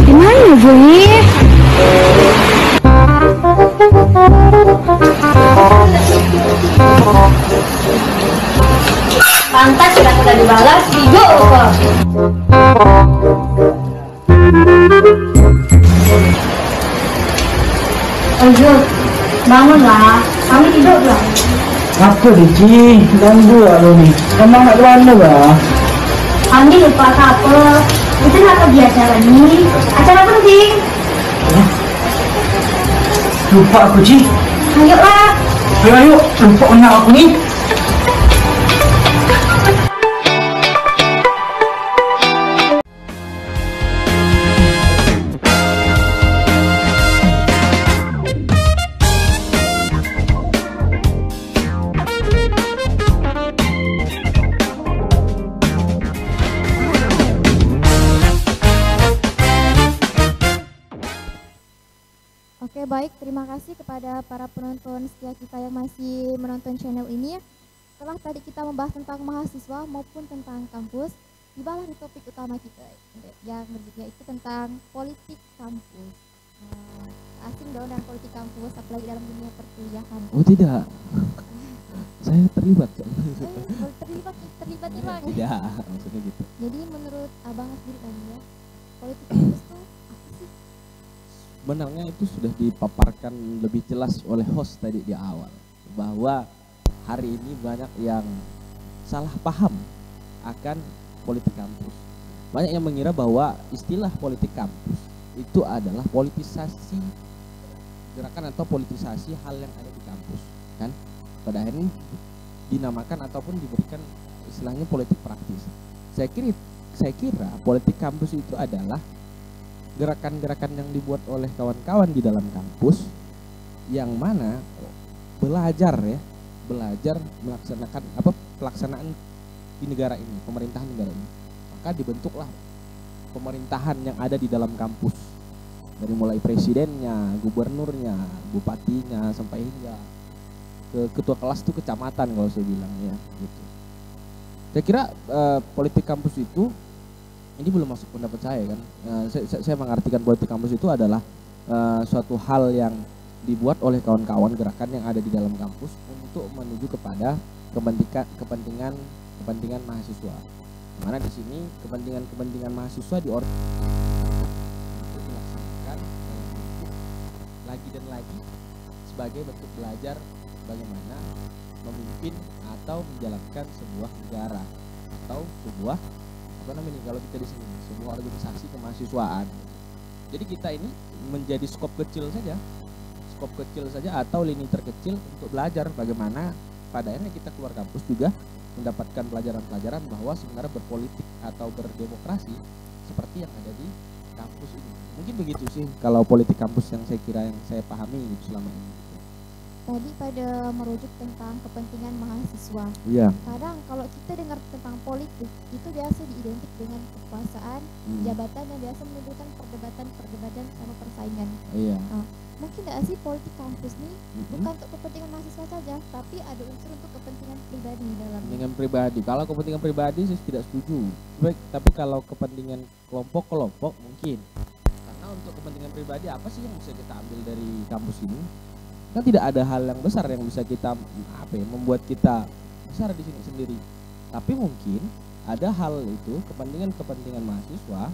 Gimana Juli? Pantas sudah sudah dibalas, hidup kok. Ojo, bangunlah. Kami tidurlah. Apa Diki? Ganggu aku nih. Emang nak kemana bah? Kami lupa apa. Itu nak pergi acara nih. Acara penting. Lupa aku Ci. Ayolah. Ayo, lupa anak aku nih. Oke, baik, terima kasih kepada para penonton setia kita yang masih menonton channel ini. Setelah tadi kita membahas tentang mahasiswa maupun tentang kampus, tibalah di topik utama kita yang yaitu tentang politik kampus. Asing dong dengan politik kampus, apalagi dalam dunia perkuliahan. Oh tidak, saya terlibat kok. Terlibat emang. Tidak, maksudnya gitu. Jadi menurut abang sendiri tadi ya, politik kampus tuh apa sih? Sebenarnya itu sudah dipaparkan lebih jelas oleh host tadi di awal, bahwa hari ini banyak yang salah paham akan politik kampus. Banyak yang mengira bahwa istilah politik kampus itu adalah politisasi gerakan atau politisasi hal yang ada di kampus, kan? Pada akhirnya dinamakan ataupun diberikan istilahnya politik praktis. Saya kira politik kampus itu adalah gerakan-gerakan yang dibuat oleh kawan-kawan di dalam kampus yang mana belajar melaksanakan pelaksanaan di negara ini, pemerintahan negara ini. Maka dibentuklah pemerintahan yang ada di dalam kampus, dari mulai presidennya, gubernurnya, bupatinya, sampai hingga ke ketua kelas itu kecamatan kalau saya bilang ya gitu. Saya kira politik kampus itu ini belum masuk pendapat saya kan. Saya mengartikan politik kampus itu adalah suatu hal yang dibuat oleh kawan-kawan gerakan yang ada di dalam kampus untuk menuju kepada kepentingan mahasiswa. Mana di sini kepentingan mahasiswa untuk dilaksanakan lagi dan lagi sebagai bentuk belajar bagaimana memimpin atau menjalankan sebuah negara atau sebuah kalau kita di sini sebuah organisasi kemahasiswaan. Jadi kita ini menjadi skop kecil saja atau lini terkecil untuk belajar bagaimana pada akhirnya kita keluar kampus juga mendapatkan pelajaran-pelajaran bahwa sebenarnya berpolitik atau berdemokrasi seperti yang ada di kampus ini. Mungkin begitu sih kalau politik kampus yang saya kira yang saya pahami selama ini. Tadi pada merujuk tentang kepentingan mahasiswa. Iya. Kadang kalau kita dengar tentang politik itu biasa diidentik dengan kekuasaan, jabatan yang biasa menimbulkan perdebatan sama persaingan. Iya. Mungkin tidak sih politik kampus nih bukan untuk kepentingan mahasiswa saja, tapi ada unsur untuk kepentingan pribadi di dalamnya. Kepentingan pribadi. Kalau kepentingan pribadi saya tidak setuju. Tapi kalau kepentingan kelompok mungkin. Karena untuk kepentingan pribadi apa sih yang bisa kita ambil dari kampus ini? Kan tidak ada hal yang besar yang bisa kita membuat kita besar di sini sendiri. Tapi mungkin ada hal itu kepentingan mahasiswa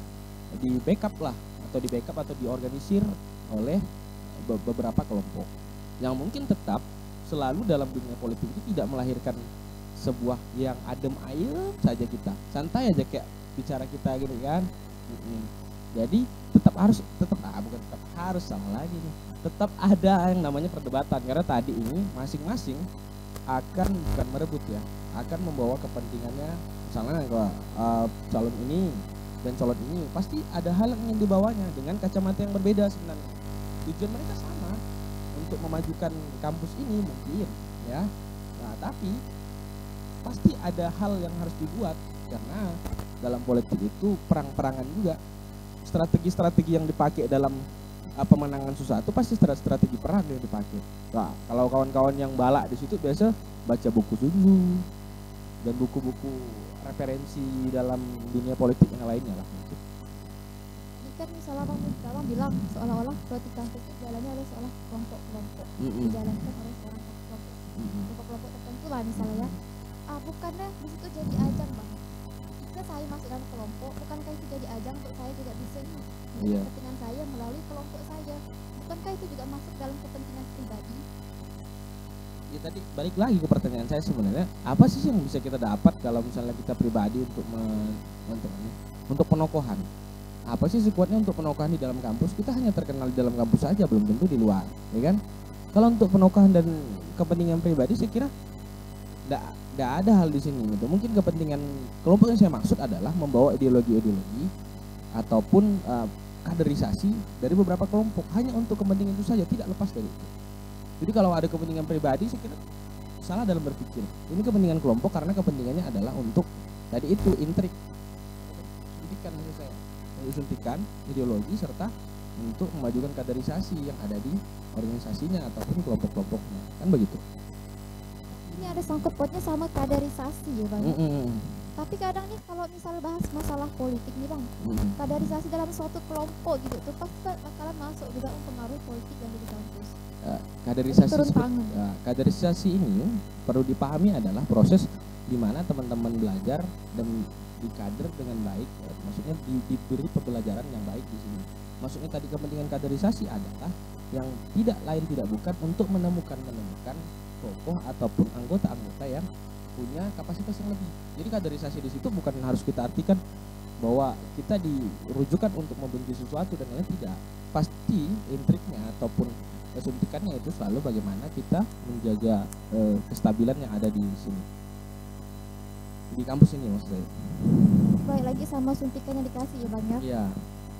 di backup atau diorganisir oleh beberapa kelompok yang mungkin tetap selalu dalam dunia politik itu tidak melahirkan sebuah yang adem ayem saja, kita santai aja kayak bicara kita gitu kan. Jadi tetap harus sama lagi nih, tetap ada yang namanya perdebatan, karena tadi ini masing-masing akan bukan merebut ya, akan membawa kepentingannya. Misalnya kalau calon ini dan calon ini pasti ada hal yang ingin dibawanya dengan kacamata yang berbeda sebenarnya. Tujuan mereka sama untuk memajukan kampus ini mungkin ya. Nah, tapi pasti ada hal yang harus dibuat karena dalam politik itu perang-perangan juga. Strategi-strategi yang dipakai dalam pemenangan sesuatu pasti strategi perang yang dipakai. Nah, kalau kawan-kawan yang balak di situ biasa baca buku Sun Tzu dan buku-buku referensi dalam dunia politik yang lainnya lah. Ini kan misalnya abang bilang seolah-olah politik kampus itu jalannya oleh seolah kelompok-kelompok, dijalankan oleh seorang kelompok tertentu lah misalnya ya. Bukannya di situ jadi ajang bang. Jika saya masuk dalam kelompok, bukankah itu jadi ajang untuk saya juga bisa nih Iya. kepentingan saya melalui kelompok saya? Bukankah itu juga masuk dalam kepentingan pribadi? Ya tadi balik lagi ke pertanyaan saya sebenarnya, apa sih yang bisa kita dapat kalau misalnya kita pribadi untuk penokohan? Apa sih sekuatnya untuk penokohan di dalam kampus? Kita hanya terkenal di dalam kampus saja, belum tentu di luar, ya kan? Kalau untuk penokohan dan kepentingan pribadi, saya kira tidak ada hal di sini gitu. Mungkin kepentingan kelompok yang saya maksud adalah membawa ideologi-ideologi ataupun kaderisasi dari beberapa kelompok hanya untuk kepentingan itu saja, tidak lepas dari itu. Jadi kalau ada kepentingan pribadi, saya kira salah dalam berpikir. Ini kepentingan kelompok karena kepentingannya adalah untuk tadi itu intrik, suntikan maksud saya, suntikan ideologi serta untuk memajukan kaderisasi yang ada di organisasinya ataupun kelompok-kelompoknya, kan begitu. Ini ada sangkut pautnya sama kaderisasi ya bang. Tapi kadang nih kalau misal bahas masalah politik nih bang, kaderisasi dalam suatu kelompok gitu tuh pasti bakalan masuk juga mempengaruhi politik yang ada di kampus. Kaderisasi ini perlu dipahami adalah proses di mana teman-teman belajar dan dikader dengan baik, maksudnya diberi pembelajaran yang baik di sini. Maksudnya tadi kepentingan kaderisasi adalah yang tidak lain tidak bukan untuk menemukan tokoh ataupun anggota-anggota yang punya kapasitas yang lebih. Jadi kaderisasi di situ bukan harus kita artikan bahwa kita dirujukan untuk membenci sesuatu dan lain, tidak. Pasti intriknya ataupun suntikannya itu selalu bagaimana kita menjaga kestabilan yang ada di sini, di kampus ini maksud saya. Baik lagi sama suntikan yang dikasih ya bang ya. Iya.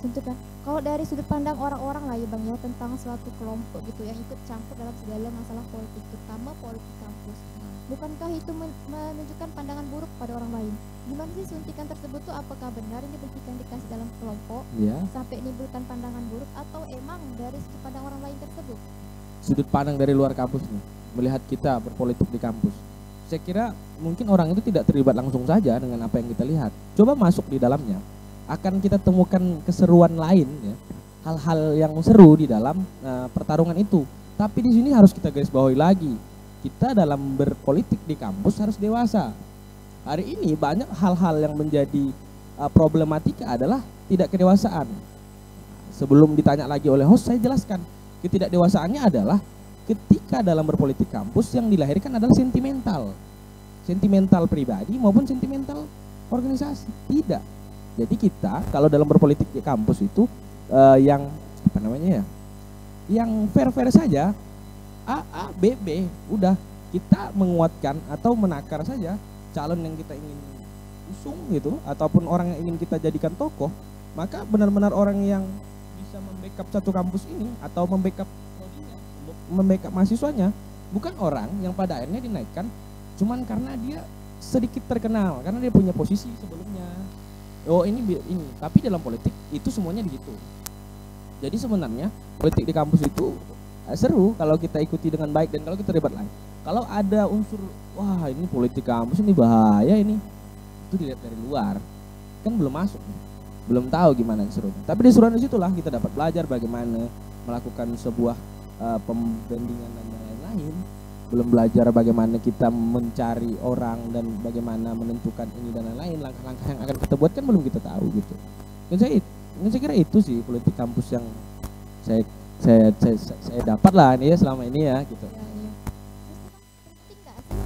Suntikan. Kalau dari sudut pandang orang-orang lah ya bang ya tentang suatu kelompok gitu yang ikut campur dalam segala masalah politik, terutama politik kampus. Bukankah itu menunjukkan pandangan buruk pada orang lain? Gimana sih suntikan tersebut tuh, apakah benar ini diberikan dikasih dalam kelompok sampai menimbulkan pandangan buruk atau emang dari sudut pandang orang lain tersebut? Sudut pandang dari luar kampus nih, melihat kita berpolitik di kampus. Saya kira mungkin orang itu tidak terlibat langsung saja dengan apa yang kita lihat. Coba masuk di dalamnya, akan kita temukan keseruan lain ya, hal-hal yang seru di dalam pertarungan itu. Tapi di sini harus kita garis bawahi lagi. Kita dalam berpolitik di kampus harus dewasa. Hari ini banyak hal-hal yang menjadi problematika adalah tidak kedewasaan. Sebelum ditanya lagi oleh host, saya jelaskan. Ketidakdewasaannya adalah ketika dalam berpolitik kampus yang dilahirkan adalah sentimental. Sentimental pribadi maupun sentimental organisasi. Tidak. Jadi kita kalau dalam berpolitik di kampus itu yang apa namanya ya? Yang fair-fair saja. A, B, B, udah kita menguatkan atau menakar saja calon yang kita ingin usung gitu, ataupun orang yang ingin kita jadikan tokoh, maka benar-benar orang yang bisa membackup satu kampus ini atau membackup prodinya, membackup mahasiswanya, bukan orang yang pada akhirnya dinaikkan cuman karena dia sedikit terkenal, karena dia punya posisi sebelumnya. Oh ini, tapi dalam politik itu semuanya begitu. Jadi sebenarnya politik di kampus itu seru kalau kita ikuti dengan baik dan kalau kita terlibat lain. Kalau ada unsur wah ini politik kampus ini bahaya ini, itu dilihat dari luar kan belum masuk, belum tahu gimana serunya. Tapi di seruan disitulah kita dapat belajar bagaimana melakukan sebuah pembandingan dan lain-lain. Belum belajar bagaimana kita mencari orang dan bagaimana menentukan ini dan lain-lain, langkah-langkah yang akan kita buat kan belum kita tahu gitu. Dan saya kira itu sih politik kampus yang saya dapat lah ini ya selama ini ya gitu. Ya, iya. Penting nggak sih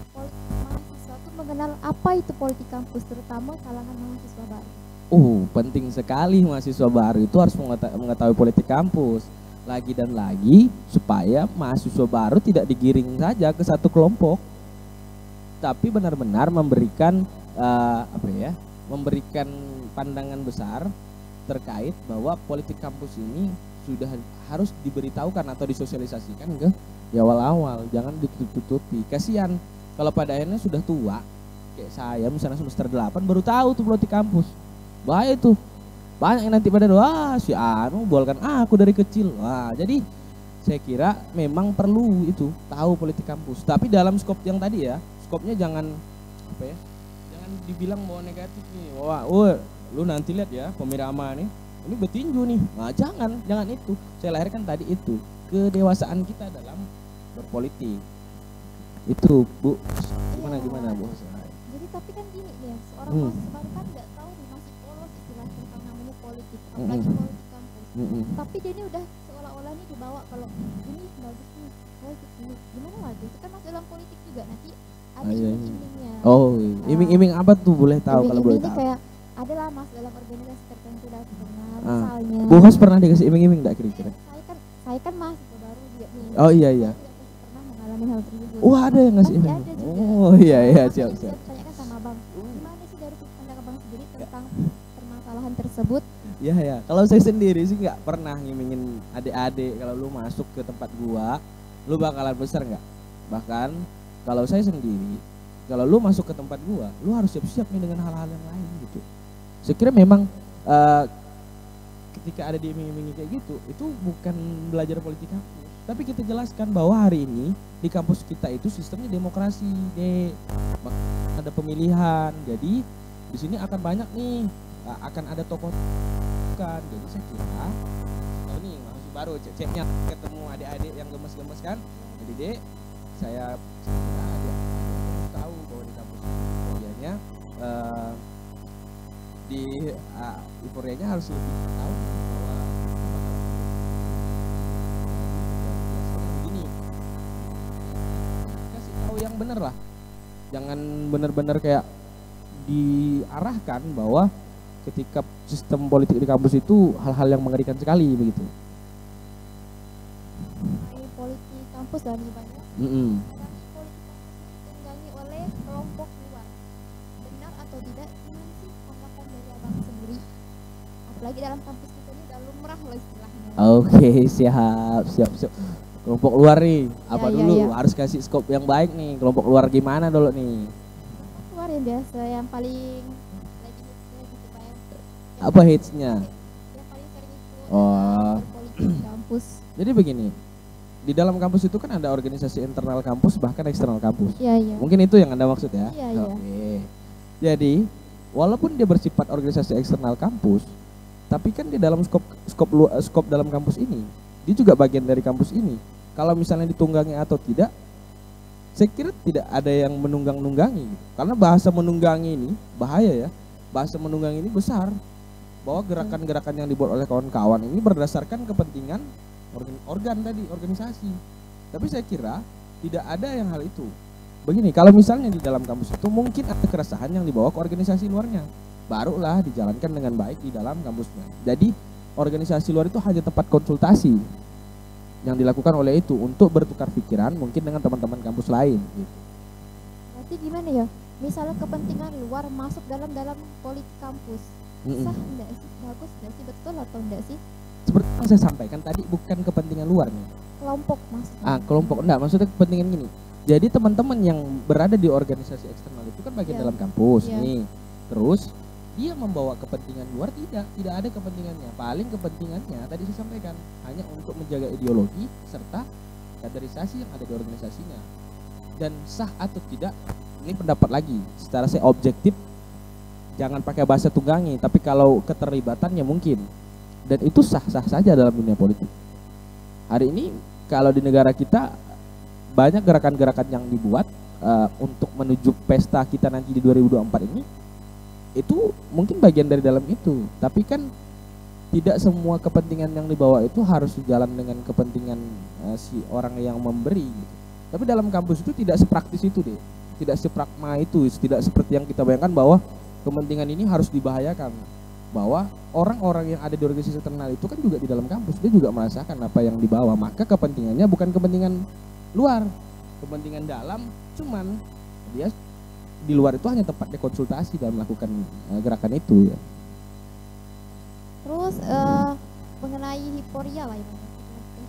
mahasiswa tuh mengenal apa itu politik kampus, terutama kalangan mahasiswa baru? Penting sekali mahasiswa baru itu harus mengetahui politik kampus lagi dan lagi supaya mahasiswa baru tidak digiring saja ke satu kelompok, tapi benar-benar memberikan memberikan pandangan besar terkait bahwa politik kampus ini sudah harus diberitahukan atau disosialisasikan ke di awal-awal, jangan ditutup-tutupi. Kasihan kalau pada akhirnya sudah tua kayak saya misalnya semester 8 baru tahu tuh politik kampus. Bahaya tuh. Banyak yang nanti pada si Anu bolkan aku dari kecil. Wah, jadi saya kira memang perlu itu tahu politik kampus. Tapi dalam skop yang tadi ya, skopnya jangan jangan dibilang bahwa negatif nih. Wah, lu nanti lihat ya pemirama nih. Ini betinju nih. Nah, jangan itu. Saya lahirkan tadi itu kedewasaan kita dalam berpolitik. Itu, Bu. Gimana Bu? Tapi kan gini nih ya, seorang Hmm. mahasiswa baru kan nggak tahu nih, masih polos istilah tentang namanya politik, Mm-mm. apalagi politik kampus. Mm-mm. Tapi dia ini udah seolah-olah nih dibawa kalau ini bagus nih, politik ini gimana lagi? Itu kan masuk dalam politik juga, nanti ada iya. iming-imingnya. Oh, iming-iming apa tuh boleh tahu kalau boleh Iming-iming ini tahu? kayak adalah mas dalam organisasi tertentu dan terkenal, Ah. misalnya. Bu Hos pernah dikasih iming-iming enggak kira-kira? Saya kan mahasiswa baru juga nih. Oh iya iya. Saya tidak pernah mengalami hal tersebut. Wah, ada yang ngasih Pasti iming. ada juga. Oh iya iya, Makanya siap bisa siap. ditanyakan sama abang, gimana sih dari sudut pandang abang sendiri tentang permasalahan tersebut? Iya ya. Kalau saya sendiri sih nggak pernah ngimingin adik-adik kalau lu masuk ke tempat gua, lu bakalan besar nggak? Bahkan kalau saya sendiri, kalau lu masuk ke tempat gua, lu harus siap-siap nih dengan hal-hal yang lain gitu. Saya kira memang ketika ada diiming-imingi kayak gitu, itu bukan belajar politik kampus, tapi kita jelaskan bahwa hari ini di kampus kita itu sistemnya demokrasi, ada pemilihan. Jadi di sini akan banyak nih, akan ada tokoh kan. Jadi saya kira ini masih baru cek-ceknya ketemu adik-adik yang gemes-gemes kan. Jadi dek, saya kira adik-adik tahu bahwa di kampus Euforianya di Euforianya harus lebih tahu bahwa begini, kasih tahu yang benar lah, jangan benar-benar kayak diarahkan bahwa ketika sistem politik di kampus itu hal-hal yang mengerikan sekali begitu. Mengenai politik kampus dan banyak. Mm-mm. Politik kampus ditunggangi oleh kelompok luar. Benar atau tidak? Gimana sih tanggapan dari abang sendiri? Apalagi dalam kampus kita ini udah lumrah loh istilahnya. Oke, siap. Kelompok luar nih, apa Ya, dulu ya. harus kasih skop yang baik nih. Kelompok luar gimana dulu nih? Kelompok luar yang biasa, yang paling lagi hitsnya gitu Pak ya. Apa hitsnya? Yang paling sering itu Oh. berpolitik di kampus. Jadi begini, di dalam kampus itu kan ada organisasi internal kampus bahkan eksternal kampus. Iya, iya. Mungkin itu yang Anda maksud ya? Iya, iya. Oke. Jadi, walaupun dia bersifat organisasi eksternal kampus, tapi kan di dalam skop dalam kampus ini, dia juga bagian dari kampus ini. Kalau misalnya ditunggangi atau tidak, saya kira tidak ada yang menunggang-nunggangi. Karena bahasa menunggangi ini bahaya ya. Bahasa menunggangi ini besar. Bahwa gerakan-gerakan yang dibuat oleh kawan-kawan ini berdasarkan kepentingan organ tadi, organisasi. Tapi saya kira tidak ada yang hal itu. Begini, kalau misalnya di dalam kampus itu mungkin ada keresahan yang dibawa ke organisasi luarnya, barulah dijalankan dengan baik di dalam kampusnya. Jadi organisasi luar itu hanya tempat konsultasi yang dilakukan oleh itu untuk bertukar pikiran mungkin dengan teman-teman kampus lain. Gitu. Berarti gimana ya? Misalnya kepentingan luar masuk dalam politik kampus. Sah enggak sih? Bagus enggak sih? Betul atau enggak sih? Seperti yang saya sampaikan tadi, bukan kepentingan luar nih. Kelompok mas. Kelompok enggak, maksudnya kepentingan gini. Jadi teman-teman yang berada di organisasi eksternal itu kan bagian Iya. dalam kampus Iya. nih. Terus dia membawa kepentingan luar, tidak ada kepentingannya. Paling kepentingannya tadi saya sampaikan hanya untuk menjaga ideologi serta kaderisasi yang ada di organisasinya. Dan sah atau tidak, ini pendapat lagi. Secara saya objektif, jangan pakai bahasa tunggangi, tapi kalau keterlibatannya mungkin. Dan itu sah-sah saja dalam dunia politik. Hari ini kalau di negara kita banyak gerakan-gerakan yang dibuat untuk menuju pesta kita nanti di 2024 ini, itu mungkin bagian dari dalam itu. Tapi kan tidak semua kepentingan yang dibawa itu harus sejalan dengan kepentingan si orang yang memberi gitu. Tapi dalam kampus itu tidak sepraktis itu deh, tidak sepragma itu, tidak seperti yang kita bayangkan bahwa kepentingan ini harus dibahayakan. Bahwa orang-orang yang ada di organisasi internal itu kan juga di dalam kampus, dia juga merasakan apa yang dibawa. Maka kepentingannya bukan kepentingan luar, kepentingan dalam, cuman dia di luar itu hanya tempatnya konsultasi dan melakukan gerakan itu ya. Terus mengenai hiporia lah ini.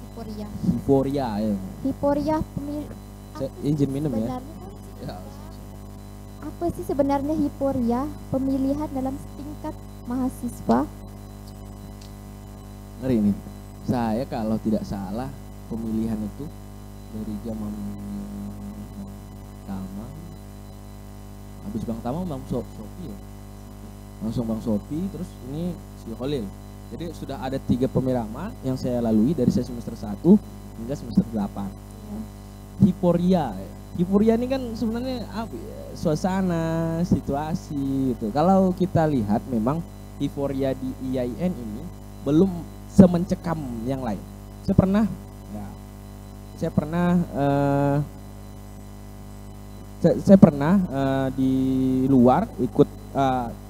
Hiporia. Euforia ya. Hiporia pemilih. Saya izin minum ya. Ya. Apa sih sebenarnya hiporia pemilihan dalam tingkat mahasiswa? Ngeri ini. Saya kalau tidak salah pemilihan itu dari zaman Tamam, habis Bang Tamam Bang Sopi ya. Langsung Bang Sopi, terus ini si Khalil. Jadi sudah ada 3 pemirama yang saya lalui dari saya semester 1 hingga semester 8. Ya. Hiporia. Euforia ini kan sebenarnya apa ya, suasana, situasi gitu. Kalau kita lihat memang euforia di IAIN ini belum semencekam yang lain. Saya pernah di luar ikut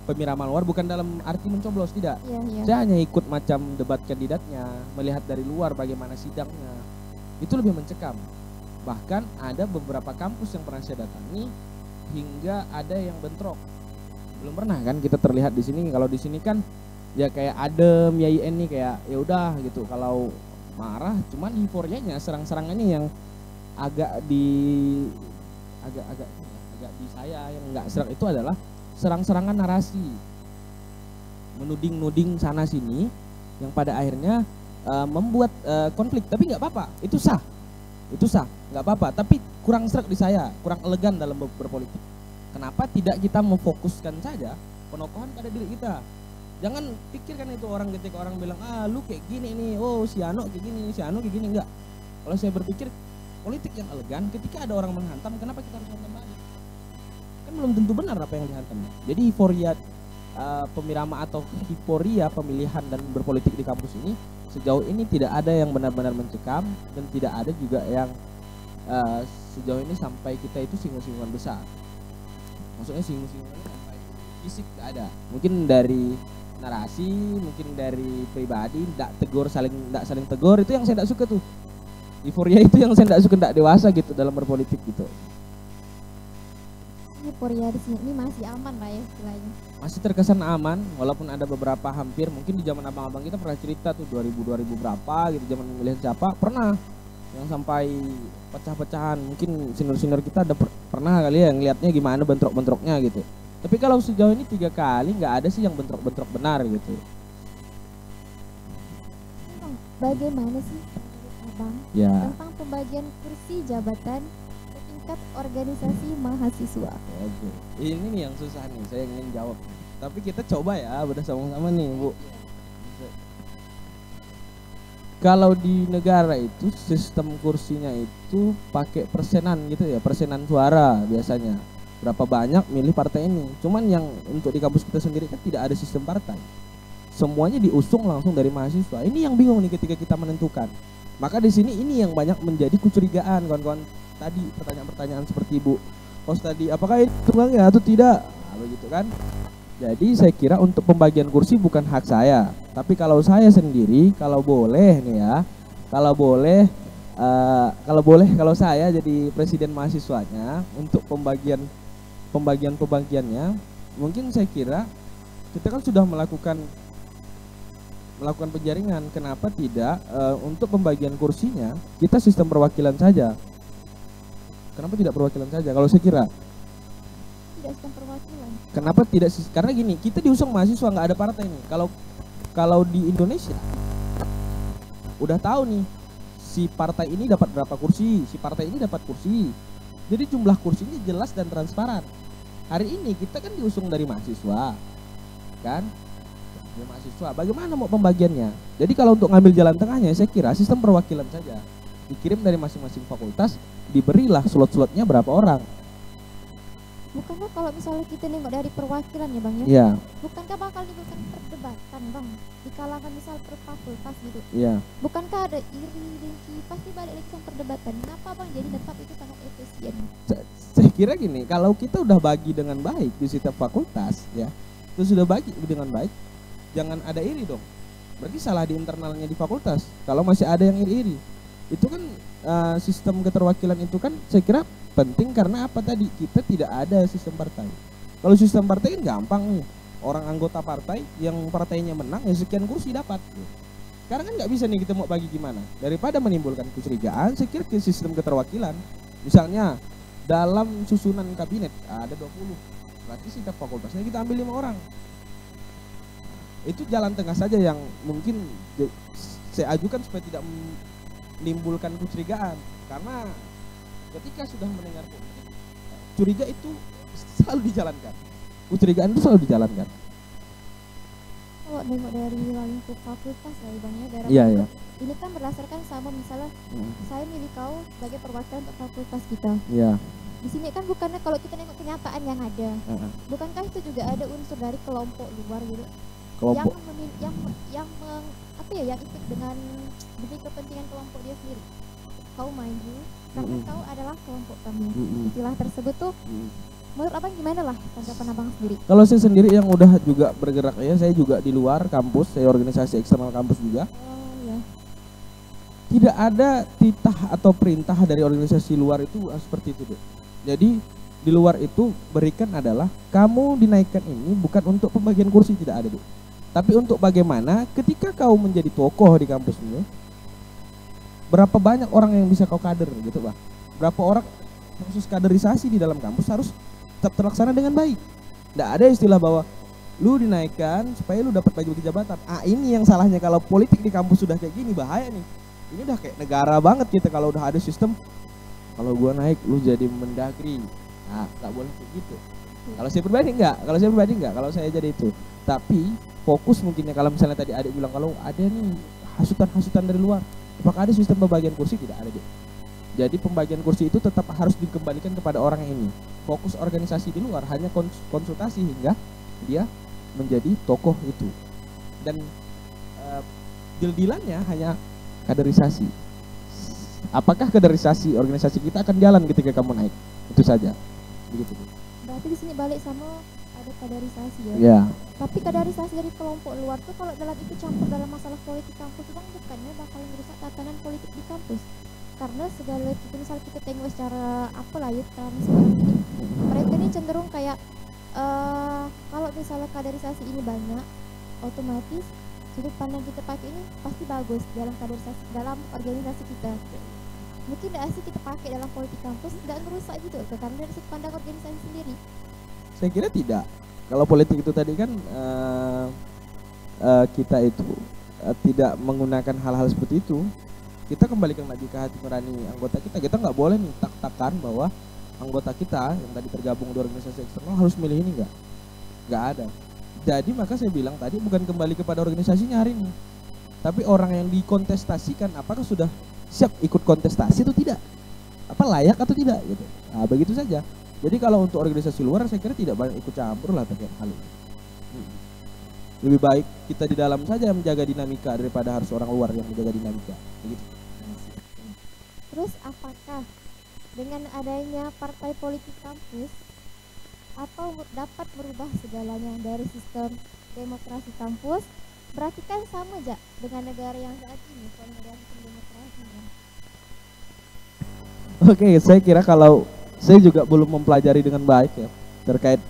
pemiraman luar, bukan dalam arti mencoblos, tidak. Saya hanya ikut macam debat kandidatnya, melihat dari luar bagaimana sidangnya. Itu lebih mencekam. Bahkan ada beberapa kampus yang pernah saya datangi hingga ada yang bentrok. Belum pernah kan kita terlihat di sini. Kalau di sini kan ya kayak adem, IAIN nih kayak ya udah gitu. Kalau marah cuman euforianya, serang-serangannya yang agak di saya yang enggak serang itu adalah serang-serangan narasi, menuding-nuding sana sini yang pada akhirnya membuat konflik. Tapi nggak apa-apa, itu sah, nggak apa-apa. Tapi kurang serak di saya, kurang elegan dalam berpolitik. Kenapa tidak kita memfokuskan saja penokohan pada diri kita? Jangan pikirkan itu orang ketika orang bilang lu kayak gini nih, oh si Ano kayak gini, si Ano kayak gini. Enggak. Kalau saya berpikir politik yang elegan, ketika ada orang menghantam, kenapa kita harus hantam balik? Kan belum tentu benar apa yang dihantamnya. Jadi euforia pemirama atau euforia pemilihan dan berpolitik di kampus ini sejauh ini tidak ada yang benar-benar mencekam, dan tidak ada juga yang sejauh ini sampai kita itu singgung-singgungan besar. Maksudnya singgung-singgungan sampai fisik tidak ada. Mungkin dari narasi, mungkin dari pribadi, tidak saling tegur, itu yang saya tidak suka tuh. Euforia itu yang saya tidak suka, tidak dewasa gitu dalam berpolitik gitu. Euforia di sini masih aman lah ya istilahnya. Masih terkesan aman, walaupun ada beberapa hampir, mungkin di zaman abang-abang kita pernah cerita tuh 2000 berapa gitu, zaman pemilihan siapa pernah yang sampai pecah-pecahan. Mungkin senior-senior kita ada pernah kali ya ngelihatnya gimana bentrok-bentroknya gitu. Tapi kalau sejauh ini 3 kali nggak ada sih yang bentrok-bentrok benar gitu. Bagaimana sih Abang tentang pembagian kursi jabatan setingkat organisasi mahasiswa? Oke. Ini nih yang susah nih, saya ingin jawab. Tapi kita coba ya, udah sama-sama nih Bu. Kalau di negara itu sistem kursinya itu pakai persenan gitu ya, persenan suara biasanya. Berapa banyak milih partai ini. Cuman yang untuk di kampus kita sendiri kan tidak ada sistem partai. Semuanya diusung langsung dari mahasiswa. Ini yang bingung nih ketika kita menentukan. Maka di sini ini yang banyak menjadi kecurigaan kawan-kawan. Tadi pertanyaan-pertanyaan seperti Ibu Pos tadi, apakah ini tunggalnya atau tidak? Nah, begitu kan. Jadi saya kira untuk pembagian kursi bukan hak saya. Tapi kalau saya sendiri, kalau boleh nih ya, kalau saya jadi presiden mahasiswanya untuk pembagiannya, mungkin saya kira kita kan sudah melakukan penjaringan. Kenapa tidak untuk pembagian kursinya kita sistem perwakilan saja? Kenapa tidak perwakilan saja? Kalau saya kira tidak sistem perwakilan. Kenapa tidak? Karena gini, kita diusung mahasiswa, nggak ada partai nih. Kalau di Indonesia udah tahu nih, si partai ini dapat berapa kursi, si partai ini dapat kursi. Jadi jumlah kursinya jelas dan transparan. Hari ini kita kan diusung dari mahasiswa, kan? Dari mahasiswa. Bagaimana mau pembagiannya? Jadi kalau untuk ngambil jalan tengahnya, saya kira sistem perwakilan saja. Dikirim dari masing-masing fakultas, diberilah slot-slotnya berapa orang. Bukankah kalau misalnya kita nengok dari perwakilan ya Bang ya? Iya. Bukankah bakal menimbulkan perdebatan Bang di kalangan misal per fakultas gitu? Iya. Bukankah ada iri, dengki, pasti balik lagi sama perdebatan. Kenapa Bang? Jadi tetap itu sangat efisien. Saya kira gini, kalau kita udah bagi dengan baik di setiap fakultas ya, itu sudah bagi dengan baik, jangan ada iri dong. Berarti salah di internalnya di fakultas. Kalau masih ada yang iri-iri, itu kan sistem keterwakilan itu kan saya kira penting. Karena apa tadi? Kita tidak ada sistem partai. Kalau sistem partai kan gampang nih, orang anggota partai yang partainya menang ya sekian kursi dapat. Sekarang kan nggak bisa nih, kita mau bagi gimana? Daripada menimbulkan kecurigaan, saya kira ke sistem keterwakilan. Misalnya dalam susunan kabinet ada 20, berarti setiap fakultasnya kita ambil 5 orang. Itu jalan tengah saja yang mungkin saya ajukan supaya tidak menimbulkan kecurigaan. Karena ketika sudah mendengar politik, curiga itu selalu dijalankan. Kecurigaan itu selalu dijalankan. Kalau kalau nengok dari lingkup fakultas lah ibangnya dari Iya, iya. ini kan berdasarkan sama misalnya saya milih kau sebagai perwakilan untuk fakultas kita. Iya. Di sini kan bukannya kalau kita nengok kenyataan yang ada, bukankah itu juga ada unsur dari kelompok luar gitu Kelompok. yang ikut dengan demi kepentingan kelompok dia sendiri. Kau maju karena kau adalah kelompok kami. Istilah tersebut tuh menurut abang gimana lah tanggapan abang sendiri? Kalau saya sendiri yang udah juga bergerak ya, saya juga di luar kampus, saya organisasi eksternal kampus juga. Oh ya. Tidak ada titah atau perintah dari organisasi luar itu seperti itu, Dek. Jadi di luar itu berikan adalah kamu dinaikkan ini bukan untuk pembagian kursi, tidak ada, Dek. Tapi untuk bagaimana ketika kau menjadi tokoh di kampus ini, berapa banyak orang yang bisa kau kader gitu, Pak. Berapa orang proses kaderisasi di dalam kampus harus tetap terlaksana dengan baik. Tidak ada istilah bahwa lu dinaikkan supaya lu dapat bagi-bagi jabatan. Ini yang salahnya kalau politik di kampus sudah kayak gini, bahaya nih. Ini udah kayak negara banget kita kalau udah ada sistem. Kalau gua naik lu jadi mendagri. Nah, nggak boleh kayak gitu. Kalau saya pribadi enggak, kalau saya jadi itu. Tapi fokus mungkinnya kalau misalnya tadi adik bilang kalau ada nih hasutan-hasutan dari luar. Apakah ada sistem pembagian kursi? Tidak ada, Dek. Jadi pembagian kursi itu tetap harus dikembalikan kepada orang ini. Fokus organisasi di luar hanya konsultasi hingga dia menjadi tokoh itu. Dan deal-dealannya hanya kaderisasi. Apakah kaderisasi organisasi kita akan jalan ketika kamu naik? Itu saja. Begitu. Berarti di sini balik sama ada kaderisasi ya. Ya. Tapi kaderisasi dari kelompok luar tuh kalau dalam itu campur dalam masalah politik kampus itu bukannya bakal merusak tatanan politik di kampus. Karena segala itu misal kita tengok secara apalah ya sekarang ini mereka ini cenderung kayak kalau misalnya kaderisasi ini banyak otomatis sudut pandang kita pakai ini pasti bagus dalam kaderisasi dalam organisasi kita. Mungkin tidak sih kita pakai dalam politik kampus tidak merusak gitu karena dari sudut pandang organisasi sendiri. Saya kira tidak. Kalau politik itu tadi kan kita itu tidak menggunakan hal-hal seperti itu. Kita kembalikan lagi ke hati nurani anggota kita. Kita nggak boleh nih tak-takan bahwa anggota kita yang tadi tergabung di organisasi eksternal harus milih ini nggak ada. Jadi maka saya bilang tadi bukan kembali kepada organisasinya hari ini, tapi orang yang dikontestasikan apakah sudah siap ikut kontestasi atau tidak, apa layak atau tidak gitu. Nah begitu saja. Jadi kalau untuk organisasi luar saya kira tidak banyak ikut campur lah terkait hal ini. Lebih baik kita di dalam saja menjaga dinamika daripada harus orang luar yang menjaga dinamika. Begitu. Terus apakah dengan adanya partai politik kampus atau dapat merubah segalanya dari sistem demokrasi kampus, berarti kan sama aja dengan negara yang saat ini kalau negara sistem demokrasi kan? Oke, saya kira kalau saya juga belum mempelajari dengan baik ya terkait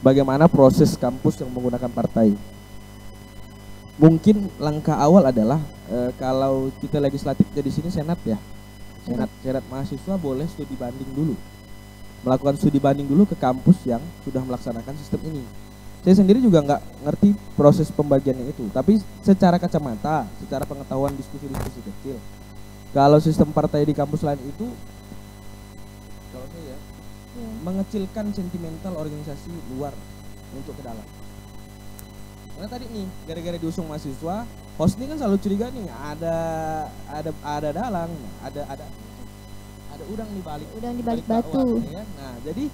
bagaimana proses kampus yang menggunakan partai. Mungkin langkah awal adalah kalau kita legislatifnya di sini senat ya. Senat mahasiswa boleh studi banding dulu. Melakukan studi banding dulu ke kampus yang sudah melaksanakan sistem ini. Saya sendiri juga nggak ngerti proses pembagiannya itu, tapi secara kacamata, secara pengetahuan diskusi-diskusi kecil, kalau sistem partai di kampus lain itu kalau saya mengecilkan sentimental organisasi luar untuk ke dalam. Karena tadi nih gara-gara diusung mahasiswa, host ini kan selalu curiga nih ada dalang, ada udang di balik batu. Ya. Nah, jadi